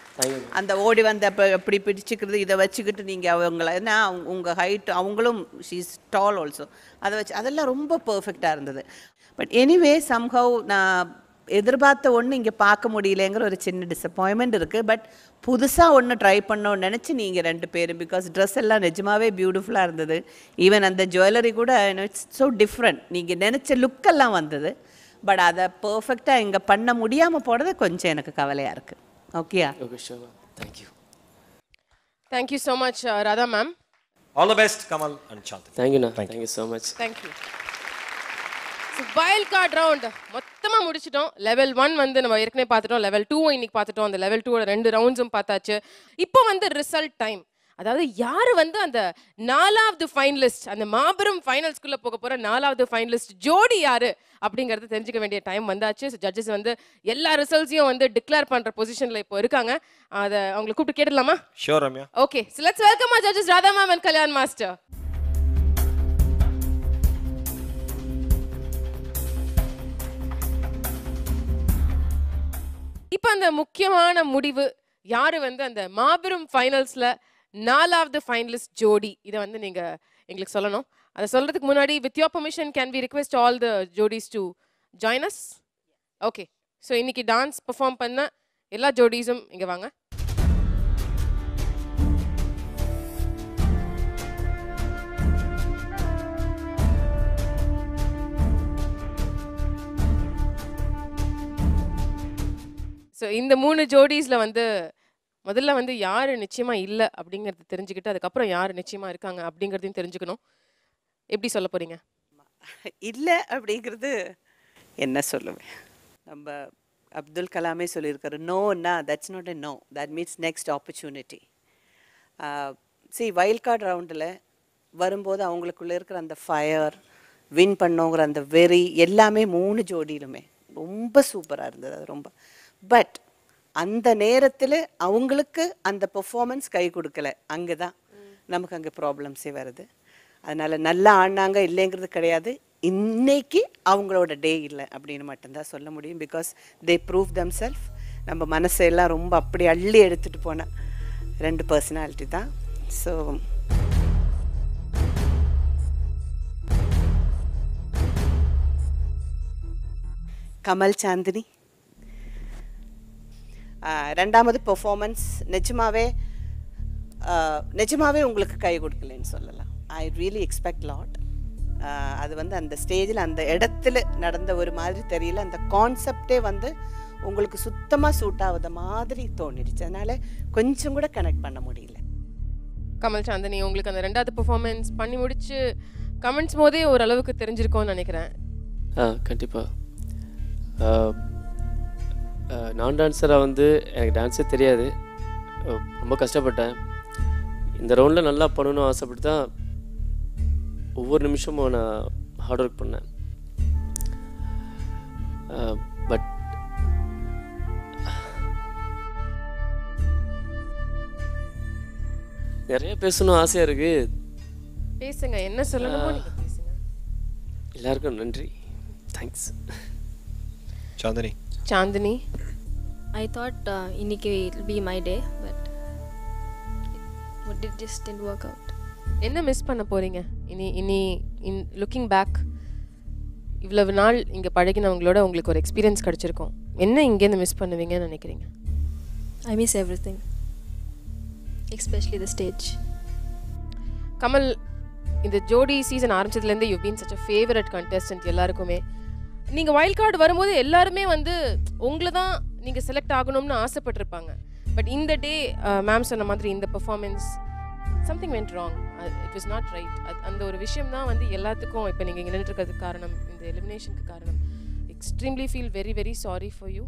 அந்த ஓடி வந்த எப்படி பிடிச்சிக்கிறது, இதை வச்சுக்கிட்டு நீங்கள் அவங்கள ஏன்னா உங்கள் ஹைட் அவங்களும் ஷீஸ் டால் ஆல்சோ, அதை வச்சு அதெல்லாம் ரொம்ப பர்ஃபெக்டாக இருந்தது. பட் எனிவே சம்ஹவ் நான் எதிர்பார்த்த ஒன்று இங்கே பார்க்க முடியலங்கிற ஒரு சின்ன டிசப்பாயின்மெண்ட் இருக்குது. பட் புதுசாக ஒன்று ட்ரை பண்ணோன்னு நினச்சி நீங்கள் 2 பேரும், பிகாஸ் ட்ரெஸ் எல்லாம் நிஜமாகவே பியூட்டிஃபுல்லாக இருந்தது. ஈவன் அந்த ஜுவல்லரி கூட இட்ஸ் ஸோ டிஃப்ரெண்ட். நீங்கள் நினச்ச லுக்கெல்லாம் வந்தது. பட் அதை பர்ஃபெக்டாக இங்கே பண்ண முடியாமல் போகிறது கொஞ்சம் எனக்கு கவலையாக இருக்குது. ஓகேயா? Okay sure. Thank you. Thank you so much Radha ma'am. All the best Kamal and Chandini. தேங்க்யூண்ணா. Thank you so much. Thank you. Wild card round மொத்தமாக முடிச்சிட்டோம். லெவல் 1 வந்து நம்ம ஏற்கனவே பார்த்துட்டோம், லெவல் 2 இன்னைக்கு பார்த்துட்டோம். அந்த லெவல் 2 2 ரவுண்ட்ஸும் பார்த்தாச்சு. இப்போ வந்து ரிசல்ட் டைம். அதாவது யார் வந்து அந்த 4வது ஃபைனலிஸ்ட், அந்த மாபெரும் ஃபைனல்ஸ்குள்ளே போக போகிற 4வது ஃபைனலிஸ்ட் ஜோடி யார் அப்படிங்கிறத தெரிஞ்சுக்க வேண்டிய டைம் வந்தாச்சு. ஸோ ஜட்ஜஸ் வந்து எல்லா ரிசல்ட்ஸையும் வந்து டிக்ளேர் பண்ணுற பொசிஷனில் இப்போ இருக்காங்க. அதை அவங்களை கூப்பிட்டு கேட்டுடலாமா? Sure Ramya. Okay, so let's welcome our judges Radha ma'am and Kalyan master. இப்போ அந்த முக்கியமான முடிவு யாரு வந்து அந்த மாபெரும் ஃபைனல்ஸ்ல 4வது ஃபைனலிஸ்ட் ஜோடி, இதை வந்து நீங்க எங்களுக்கு சொல்லணும். அதை சொல்றதுக்கு முன்னாடி with your permission can we request all the jodis to join us? Okay, so இன்னைக்கு டான்ஸ் பெர்ஃபார்ம் பண்ண எல்லா ஜோடிஸும் இங்கே வாங்க. ஸோ இந்த 3 ஜோடிஸில் வந்து முதல்ல வந்து யார் நிச்சயமாக இல்லை அப்படிங்கிறது தெரிஞ்சுக்கிட்டு அதுக்கப்புறம் யார் நிச்சயமாக இருக்காங்க அப்படிங்கிறதையும் தெரிஞ்சுக்கணும். எப்படி சொல்ல போகிறீங்க? இல்லை அப்படிங்கிறது என்ன சொல்லுவேன், நம்ம அப்துல் கலாமே சொல்லியிருக்காரு, நோன்னா that's not a no, that means next opportunity. Wild card ரவுண்டில் வரும்போது அவங்களுக்குள்ளே இருக்கிற அந்த ஃபயர், வின் பண்ணோங்கிற அந்த வெறி எல்லாமே 3 ஜோடியிலுமே ரொம்ப சூப்பராக இருந்தது. அது ரொம்ப பட் அந்த நேரத்தில் அவங்களுக்கு அந்த பெர்ஃபார்மன்ஸ் கை கொடுக்கல, அங்கே தான் நமக்கு அங்கே ப்ராப்ளம்ஸே வருது. அதனால் நல்லா ஆடினாங்க இல்லைங்கிறது கிடையாது, இன்னைக்கு அவங்களோட டே இல்லை அப்படின்னு மட்டும்தான் சொல்ல முடியும். Because they prove them self. நம்ம மனசையெல்லாம் ரொம்ப அப்படி அள்ளி எடுத்துகிட்டு போன 2 பர்சனாலிட்டி தான். ஸோ கமல் சாந்தினி ரெண்டாவது பெர்ஃபார்மன்ஸ் நிஜமாவே உங்களுக்கு கை கொடுக்கலன்னு சொல்லலாம். I really expect lot. அது வந்து அந்த ஸ்டேஜில் அந்த இடத்துல நடந்த ஒரு மாதிரி தெரியல, அந்த கான்செப்டே வந்து உங்களுக்கு சுத்தமாக சூட் ஆகுத மாதிரி தோணிடுச்சு. அதனால் கொஞ்சம் கூட கனெக்ட் பண்ண முடியல. கமல் சாந்தினி, உங்களுக்கு அந்த ரெண்டாவது பெர்ஃபார்மன்ஸ் பண்ணி முடிச்சு கமெண்ட்ஸ் போதே ஓரளவுக்கு தெரிஞ்சிருக்கோன்னு நினைக்கிறேன். கண்டிப்பாக நான் டான்ஸராக வந்து எனக்கு டான்ஸே தெரியாது, ரொம்ப கஷ்டப்பட்டேன். இந்த ரவுண்டில் நல்லா பண்ணணும்னு ஆசைப்பட்டு தான் ஒவ்வொரு நிமிஷமும் நான் ஹார்ட் ஒர்க் பண்ணேன். பட் நிறைய பேசணும் ஆசையாக இருக்குது. பேசுங்க, என்ன சொல்லணுமோ நீங்கள் பேசுங்க. எல்லாருக்கும் நன்றி, தேங்க்ஸ். சாந்தினி, I thought இன்னைக்கு it will be my day, but it just didn't work out. என்ன மிஸ் பண்ண போறீங்க இனி லுக்கிங் பேக்? இவ்வளவு நாள் இங்கே பழகினவங்களோட உங்களுக்கு ஒரு எக்ஸ்பீரியன்ஸ் கிடச்சிருக்கும், என்ன இங்கேருந்து மிஸ் பண்ணுவீங்கன்னு நினைக்கிறீங்க? I miss everything, especially the stage. Kamal, இந்த ஜோடி சீசன் ஆரம்பிச்சதுலேருந்து you been such a favourite contestant எல்லாருக்குமே. நீங்கள் வைல்ட் கார்டு வரும்போது எல்லாருமே வந்து உங்களை தான் நீங்கள் செலக்ட் ஆகணும்னு ஆசைப்பட்டிருப்பாங்க. பட் இந்த டே மேம் சொன்ன மாதிரி இந்த performance something went wrong, it was not right. அந்த ஒரு விஷயம் தான் வந்து எல்லாத்துக்கும் இப்போ நீங்கள் இங்கே நின்றுட்டுருக்கிறதுக்கு காரணம், இந்த எலிமினேஷனுக்கு காரணம். Extremely feel very very sorry for you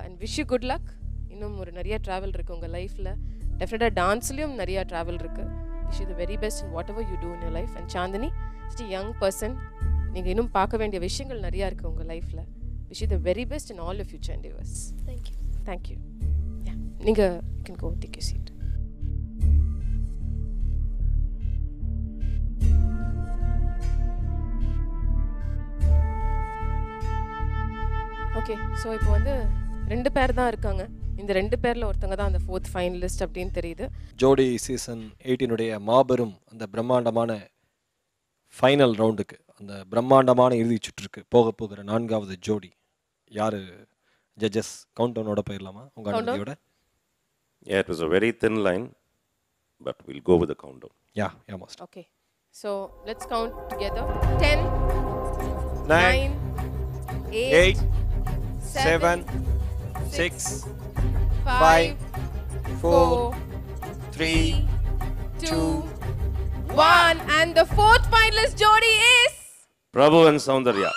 and wish you good luck. இன்னும் ஒரு நிறைய ட்ராவல் இருக்குது உங்கள் லைஃப்பில், டெஃபினட்டாக டான்ஸ்லேயும் நிறையா ட்ராவல் இருக்குது. Wish you the very best in whatever you do in your life. And Chandini, just a young person, நீங்கள் இன்னும் பார்க்க வேண்டிய விஷயங்கள் நிறையா இருக்குது உங்கள் லைஃப்பில். Wish you the very best in all your future endeavours. Thank you. Thank you. நீங்கள் can go take you seat. Okay, so இப்போ வந்து 2 பேர் தான் இருக்காங்க. இந்த 2 பேரில் ஒருத்தங்க தான் அந்த 4th ஃபைனலிஸ்ட் அப்படின்னு தெரியுது. ஜோடி சீசன் 18 மாபெரும் அந்த பிரம்மாண்டமான ஃபைனல் ரவுண்டுக்கு, அந்த பிரம்மாண்டமான இறுதி சுற்றுக்கு போகிற 4வது ஜோடி யாரு? ஜட்ஜஸ் கவுண்ட் டவுனோட போயிடலாமா உங்க அனுமதியோட? Yeah, it was a very thin line, but we'll go with the countdown. Yeah, most. Okay, so let's count together. 10, 9, 8, 7, 6, 5, 4, 3, 2, 1, and the 4th finalist jodi is Prabhu and Soundarya.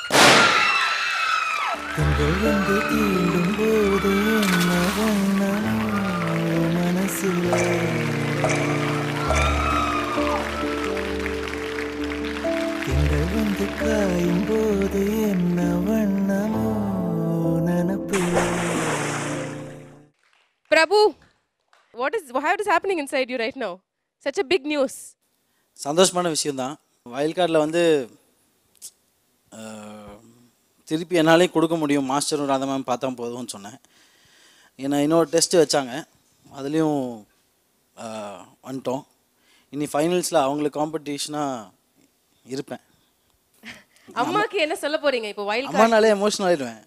Prabhu, what is happening inside you right now? Such a big news. சந்தோஷமான விஷயம்தான். Wild கார்டில் வந்து திருப்பி என்னாலே கொடுக்க முடியும், மாஸ்டரும் Radha ma'am பார்த்தா போதும்னு சொன்னேன். ஏன்னா இன்னொரு டெஸ்ட்டு வச்சாங்க, அதுலேயும் வந்துட்டோம். இனி ஃபைனல்ஸில் அவங்களுக்கு காம்படிஷனாக இருப்பேன். அம்மாக்கு என்ன சொல்ல போறீங்க இப்போ? வைல்ட் அம்மானாலே எமோஷனல் ஆயிடுவேன்.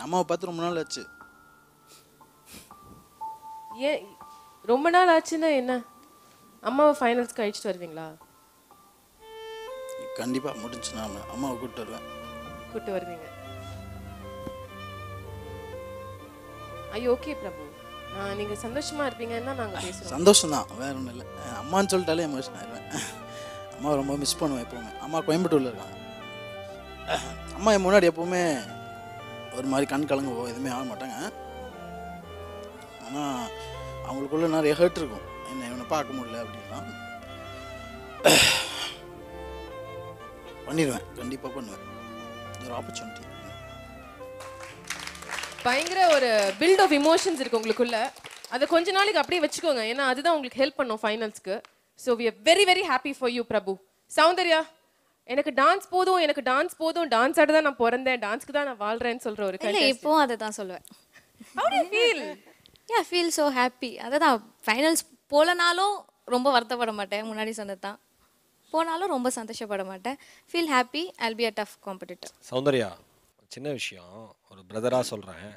அம்மாவை பார்த்து ரொம்ப நாள் ஆச்சு. ஏன் ரொம்ப நாள் ஆச்சுன்னா என்ன? அம்மாவை ஃபைனல்ஸ்க்கு அழிச்சிட்டு வருவீங்களா? கண்டிப்பாக முடிஞ்சுன்னா அம்மாவை கூப்பிட்டு வருவேன். கூப்பிட்டு வருவீங்க. ஐயோ ஓகே பிரபு, நீங்க சந்தோஷமா இருப்பீங்கன்னா நாங்க பேசுறோம். சந்தோஷம் தான், வேற ஒன்றும் இல்லை. அம்மான்னு சொல்லிட்டாலே எமோஷன் ஆயிடுவேன். அம்மாவை ரொம்ப மிஸ் பண்ணுவேன் எப்போவுமே. அம்மா கோயம்புத்தூரில் இருக்காங்க. அம்மா என் முன்னாடி எப்போவுமே ஒரு மாதிரி கண் கலங்குவோம், எதுவுமே ஆக மாட்டாங்க. ஆனால் அவங்களுக்குள்ள நிறைய ஹர்ட் இருக்கும், என்ன இவனை பார்க்க முடியல அப்படின்னா. பண்ணிடுவேன், கண்டிப்பாக பண்ணுவேன். ஒரு ஆப்பர்ச்சுனிட்டி. பயங்கர ஒரு பில்ட் ஆஃப் இமோஷன்ஸ் இருக்கு உங்களுக்குள்ள. அதை கொஞ்ச நாளைக்கு அப்படியே வச்சுக்கோங்க, ஏன்னா அதுதான் உங்களுக்கு ஹெல்ப் பண்ணும் ஃபைனல்ஸ்க்கு. So we are very very happy for you Prabhu. Soundarya, எனக்கு டான்ஸ் போதும், எனக்கு டான்ஸ் போதும், டான்ஸ் ஆட தான் நான் பிறந்தேன், டான்ஸ்க்கு தான் நான் வாழ்றேன்னு சொல்ற ஒரு இல்லை, இப்போ அதை தான் சொல்லுவேன். How do you feel? Yeah, I feel so happy. அதான் ஃபைனல்ஸ் போலனாலும் ரொம்ப வருத்தப்பட மாட்டேன், முன்னாடி சொன்னது தான். போனாலும் ரொம்ப சந்தோஷப்பட மாட்டேன். Feel happy, I'll be a tough competitor. Soundarya, சின்ன விஷயம், ஒரு பிரதராக சொல்கிறேன்.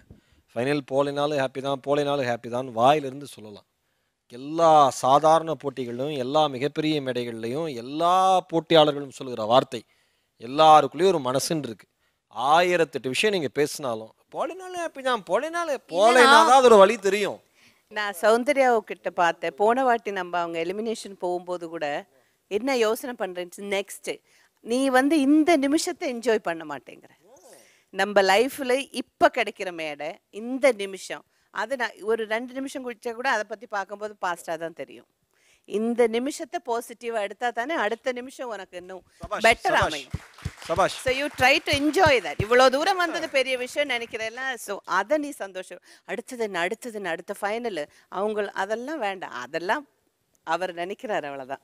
ஃபைனல் போலினாலும் ஹாப்பி தான், போலினாலும் ஹாப்பி தான் வாயிலிருந்து சொல்லலாம். எல்லா சாதாரண போட்டிகளிலும், எல்லா மிகப்பெரிய மேடைகள்லையும், எல்லா போட்டியாளர்களும் சொல்லுகிற வார்த்தை, எல்லாருக்குள்ளேயும் ஒரு மனசுன்னு இருக்கு. 1008 விஷயம் நீங்கள் பேசினாலும் போலினாலும் ஹாப்பி தான், போலினாதான் அது ஒரு வழி தெரியும். நான் சௌந்தர்யாவுக்கிட்ட பார்த்தேன், போன வாட்டி நம்ம அவங்க எலிமினேஷன் போகும்போது கூட என்ன யோசனை பண்ணுறேன்னு, நெக்ஸ்ட்டு நீ இந்த நிமிஷத்தை என்ஜாய் பண்ண மாட்டேங்கிற. நம்ம லைஃப்பில் இப்போ கிடைக்கிற மேடை இந்த நிமிஷம், அது நான் ஒரு 2 நிமிஷம் குடிச்சா கூட அதை பற்றி பார்க்கும்போது பாஸ்டாக தான் தெரியும். இந்த நிமிஷத்தை பாசிட்டிவாக எடுத்தால் தானே அடுத்த நிமிஷம் உனக்கு இன்னும் பெட்டர் அமையும். So you try to enjoy that. இவ்வளோ தூரம் வந்தது பெரிய விஷயம் நினைக்கிறேன்ல. ஸோ அதை நீ சந்தோஷம். அடுத்த ஃபைனலு அவங்க அதெல்லாம் வேண்டாம், அதெல்லாம் அவர் நினைக்கிறார், அவ்வளோதான்.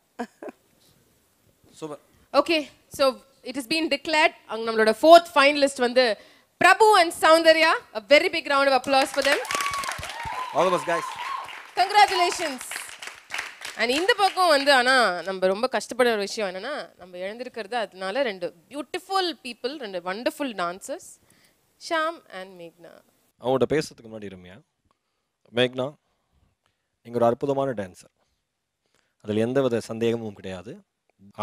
Super. Okay, so it has been declared நம்மளோட 4th finalist Prabhu and Soundarya. A very big round of applause for them. All of us guys. Congratulations. And இந்த பக்கம் ஆனா நம்ம ரொம்ப கஷ்டப்படுற ஒரு விஷயம் என்னன்னா, நம்ம எழுந்திருக்கிறது அதனால 2 beautiful people, 2 wonderful dancers, Sham and மேக்னா. அவங்கள்ட்ட பேசுறதுக்கு முன்னாடி ரம்யா, மேக்னா நீங்கள் ஒரு அற்புதமான டான்ஸர், அதில் எந்தவித சந்தேகமும் கிடையாது.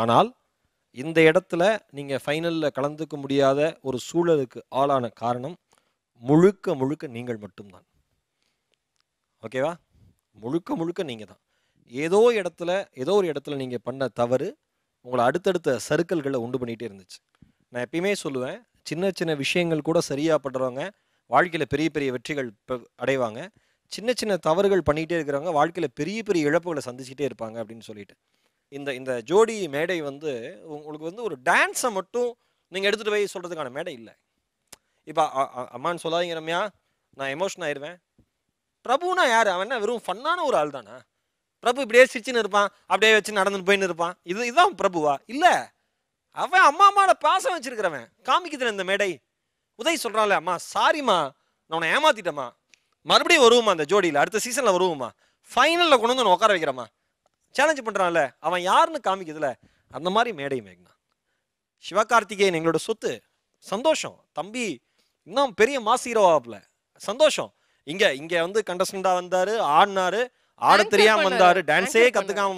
ஆனால் இந்த இடத்துல நீங்கள் ஃபைனலில் கலந்துக்க முடியாத ஒரு சூழலுக்கு ஆளான காரணம் முழுக்க நீங்கள் மட்டும்தான். ஓகேவா? முழுக்க நீங்கள் தான். ஏதோ ஒரு இடத்துல நீங்கள் பண்ண தவறு உங்களை அடுத்தடுத்த சர்க்கிள்களை உண்டு பண்ணிகிட்டே இருந்துச்சு. நான் எப்பயுமே சொல்லுவேன், சின்ன விஷயங்கள் கூட சரியாக பண்ணுறவங்க வாழ்க்கையில் பெரிய வெற்றிகள் அடைவாங்க. சின்ன தவறுகள் பண்ணிகிட்டே இருக்கிறவங்க வாழ்க்கையில் பெரிய இழப்புகளை சந்திச்சுட்டே இருப்பாங்க அப்படின்னு சொல்லிட்டு. இந்த ஜோடி மேடை உங்களுக்கு ஒரு டான்ஸை மட்டும் நீங்கள் எடுத்துகிட்டு போய் சொல்கிறதுக்கான மேடை இல்லை. இப்போ அம்மான்னு சொல்லாதீங்க ரம்யா, நான் எமோஷன் ஆயிடுவேன். பிரபுனா யார்? அவன் என்ன வெறும் ஃபன்னான ஒரு ஆள் தானா? பிரபு இப்படியே சிரிச்சுன்னு இருப்பான், அப்படியே வச்சு நடந்துட்டு போயின்னு இருப்பான், இதுதான் பிரபுவா? இல்லை, அவன் அம்மாவோட பாசம் வச்சிருக்கிறவன். காமிக்குதுல இந்த மேடை. உதய் சொல்கிறான்ல, அம்மா சாரிம்மா, நான் உன்னை ஏமாத்திட்டேம்மா, மறுபடியும் வருவோம்மா, அந்த ஜோடியில் அடுத்த சீசனில் வருவோம்மா, ஃபைனலில் கொண்டு வந்து உட்கார வைக்கிறம்மா, சேலஞ்சு பண்ணுறான்ல, அவன் யாருன்னு காமிக்குதுல, அந்த மாதிரி மேடை மேக்னா. சிவகார்த்திகேயன் எங்களோட சொத்து, சந்தோஷம். தம்பி இன்னும் பெரிய மாஸ் ஹீரோவாப்ல, சந்தோஷம். இங்கே கண்டஸ்டண்டாக வந்தார், ஆடினாரு, ஆட தெரியாமல் வந்தார், டான்ஸே கற்றுக்காம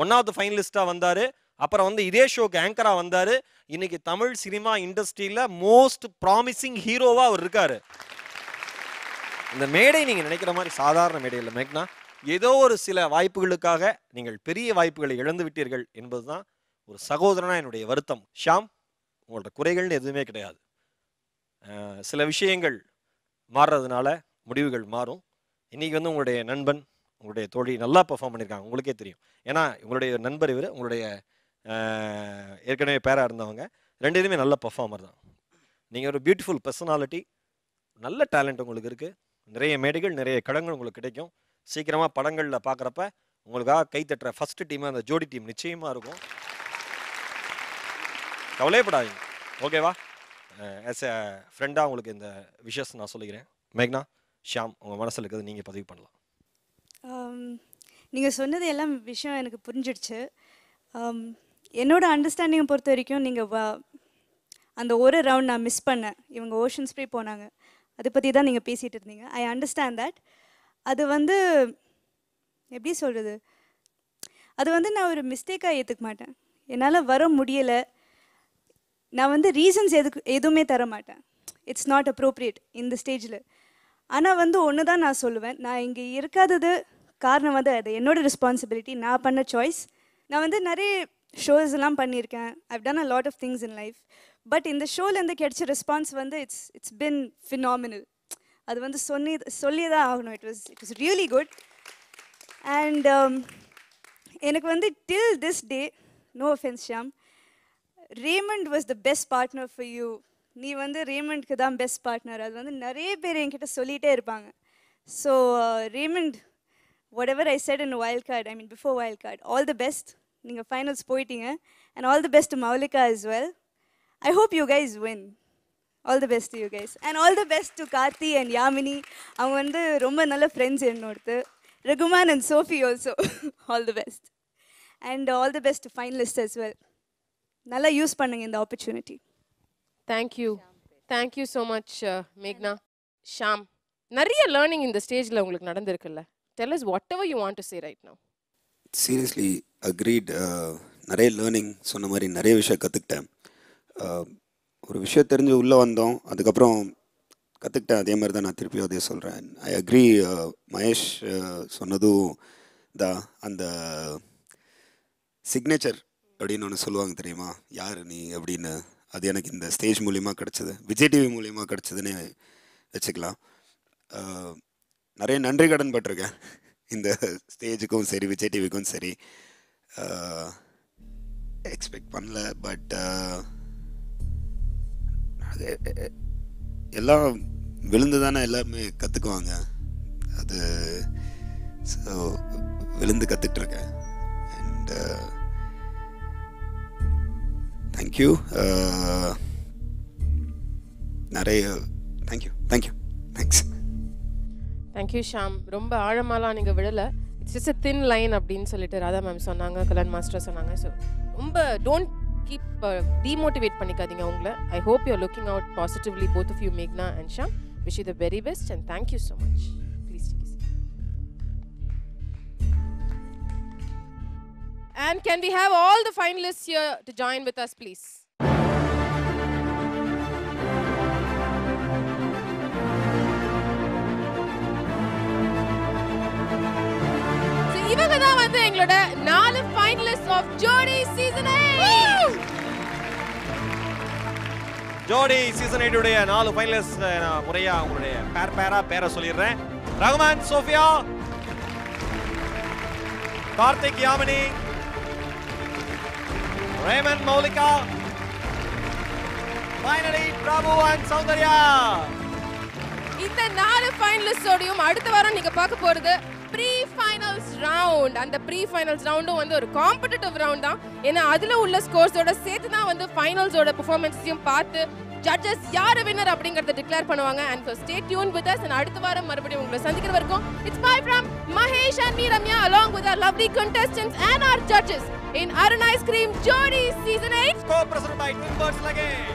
1வது ஃபைனலிஸ்டாக வந்தார். அப்புறம் இதே ஷோக்கு ஆங்கராக வந்தார். இன்னைக்கு தமிழ் சினிமா இண்டஸ்ட்ரியில் மோஸ்ட் ப்ராமிசிங் ஹீரோவாக அவர் இருக்காரு. இந்த மேடை நீங்கள் நினைக்கிற மாதிரி சாதாரண மேடை இல்லை மேக்னா. ஏதோ ஒரு சில வாய்ப்புகளுக்காக நீங்கள் பெரிய வாய்ப்புகளை இழந்து விட்டீர்கள் என்பதுதான் ஒரு சகோதரனா என்னுடைய வருத்தம். ஷாம், உங்களோட குறைகள்னு எதுவுமே கிடையாது. சில விஷயங்கள் மாறுறதுனால முடிவுகள் மாறும். இன்னைக்கு உங்களுடைய நண்பன், உங்களுடைய தோழி நல்லா பெர்ஃபார்ம் பண்ணியிருக்காங்க, உங்களுக்கே தெரியும். ஏன்னா உங்களுடைய நண்பர் இவர், உங்களுடைய ஏற்கனவே பேராக இருந்தவங்க 2 பேருமே நல்ல பெர்ஃபார்மர் தான். நீங்கள் ஒரு பியூட்டிஃபுல் பர்சனாலிட்டி, நல்ல டேலண்ட் உங்களுக்கு இருக்குது. நிறைய மேடைகள், நிறைய களங்கள் உங்களுக்கு கிடைக்கும். சீக்கிரமாக படங்களில் பார்க்குறப்ப உங்களுக்காக கை தட்டுற ஃபஸ்ட்டு டீம் அந்த ஜோடி டீம் நிச்சயமாக இருக்கும். கவலைப்படாதீங்க, ஓகேவா? ஆஸ் எ ஃப்ரெண்டாக உங்களுக்கு இந்த விஷஸ் நான் சொல்லிக்கிறேன். மேக்னா, ஷாம், உங்கள் மனசில் இருக்கிறது நீங்கள் பதிவு பண்ணலாம். நீங்கள் சொன்னது எல்லாம் விஷயம் எனக்கு புரிஞ்சிடுச்சு. என்னோட அண்டர்ஸ்டாண்டிங்கை பொறுத்த வரைக்கும் நீங்கள் அந்த ஒரு ரவுண்ட் நான் மிஸ் பண்ணேன். இவங்க ஓஷன் ஸ்ப்ரே போனாங்க, அதை பற்றி தான் நீங்கள் பேசிகிட்டு இருந்தீங்க. I understand that. அது வந்து எப்படி சொல்கிறது, அது வந்து நான் ஒரு மிஸ்டேக்காக ஏற்றுக்க மாட்டேன். என்னால் வர முடியலை, நான் வந்து ரீசன்ஸ் எதுவுமே தர மாட்டேன். இட்ஸ் நாட் அப்ரோப்ரியேட் இந்த ஸ்டேஜில். ஆனால் வந்து ஒன்று தான் நான் சொல்லுவேன், நான் இங்கே இருக்காதது காரணம் வந்து அது என்னோடய ரெஸ்பான்சிபிலிட்டி, நான் பண்ண சாய்ஸ். நான் வந்து நிறைய ஷோஸ் எல்லாம் பண்ணியிருக்கேன். I've done a lot of things in life. But இந்த ஷோலேருந்து கிடைச்ச ரெஸ்பான்ஸ் வந்து இட்ஸ் பின் ஃபினாமினல். அது வந்து சொல்லியே தான் ஆகணும். It was really good. And எனக்கு வந்து till this day, no offence Sham, Raymond was the best partner for you. நீ வந்து ரேமண்ட்க்கு தான் பெஸ்ட் பார்ட்னர். அது வந்து நிறைய பேர் என்கிட்ட சொல்லிகிட்டே இருப்பாங்க. So Raymond, what ever I set in wild card, I mean before wild card, all the best. நீங்கள் ஃபைனல்ஸ் போயிட்டீங்க. And all the best to Moulika as well. I hope you guys win. All the best to you guys. And all the best to Karthi and Yamini. அவங்க வந்து ரொம்ப நல்ல friends என்னோடது. Raghuman and Sophie also. All the best. And all the best to finalists as well. நல்லா use பண்ணுங்க இந்த opportunity. Thank you so much, Meghna. Sham, நிறைய learning இந்த ஸ்டேஜில் உங்களுக்கு நடந்திருக்குல்ல. Tell us whatever you want to say right now. Seriously agreed. நிறைய learning சொன்ன மாதிரி நிறைய விஷயம் கற்றுக்கிட்டேன். ஒரு விஷயம் தெரிஞ்சு உள்ளே வந்தோம், அதுக்கப்புறம் கற்றுக்கிட்டேன். அதே மாதிரி தான் நான் திருப்பியும் அதே சொல்கிறேன். I agree. மகேஷ் சொன்னதும் அந்த சிக்னேச்சர் அப்படின்னு ஒன்று சொல்லுவாங்க தெரியுமா, யார் நீ அப்படின்னு, அது எனக்கு இந்த ஸ்டேஜ் மூலிமா கிடச்சிது, விஜய் டிவி மூலிமா கிடச்சிதுன்னு வச்சுக்கலாம். நிறைய நன்றி கடன் பட்டிருக்கேன் இந்த ஸ்டேஜுக்கும் சரி விஜய் டிவிக்கும் சரி. எக்ஸ்பெக்ட் பண்ணல. பட் எல்லாம் விழுந்து தானே எல்லாருமே கற்றுக்குவாங்க. அது ஸோ விழுந்து கற்றுட்ருக்கேன். And thank you. நிறைய தேங்க்யூ. தேங்க்ஸ். தேங்க்யூ ஷாம். ரொம்ப ஆழமாலாம் நீங்கள் விடலை. It's just a thin line அப்படின்னு சொல்லிட்டு ராதா மேம் சொன்னாங்க, கல்யாண் மாஸ்டர் சொன்னாங்க. ஸோ ரொம்ப டோன்ட் கீப் டிமோட்டிவேட் பண்ணிக்காதீங்க உங்களை. I hope you are looking out positively, both of you, மேக்னா and Sham. Wish you the very best and thank you so much. Please take a seat. And can we have all the finalists here to join with us, please? இவங்க தான் வந்து எங்களோட 4 finalists of ஜோடி season 8. ஜோடி season 8 உடைய 4 finalist நான் முறையா உங்களுடைய பேரை சொல்லிடுறேன். Rahman Sophia, Karthik Yamini, Raymond Moulika, finally Prabhu and Soundarya. இந்த 4 ஃபைனலிஸ்டோடையும் அடுத்த வாரம் நீங்க பார்க்க போறது ப்ரீ ஃபைனல்ஸ் ரவுண்ட். அந்த ப்ரீ ஃபைனல்ஸ் ரவுண்டும் வந்து ஒரு காம்படிட்டிவ் ரவுண்ட் தான். ஏன்னா அதுல உள்ள ஸ்கோர்ஸோட சேர்த்து தான் வந்து ஃபைனல்ஸோட பெர்ஃபார்மன்ஸையும் பார்த்து ஜட்ஜஸ் யார் வின்னர் அப்படிங்கறத டிக்ளேர் பண்ணுவாங்க. And so stay tuned with us. and அடுத்த வாரம் மறுபடியும் உங்களை சந்திக்கிற வரைக்கும் it's bye from Mahesh and me Ramya along with our lovely contestants and our judges in Arun Ice Cream Jodi Season 8. Co-presented by Twin Birds Luggage.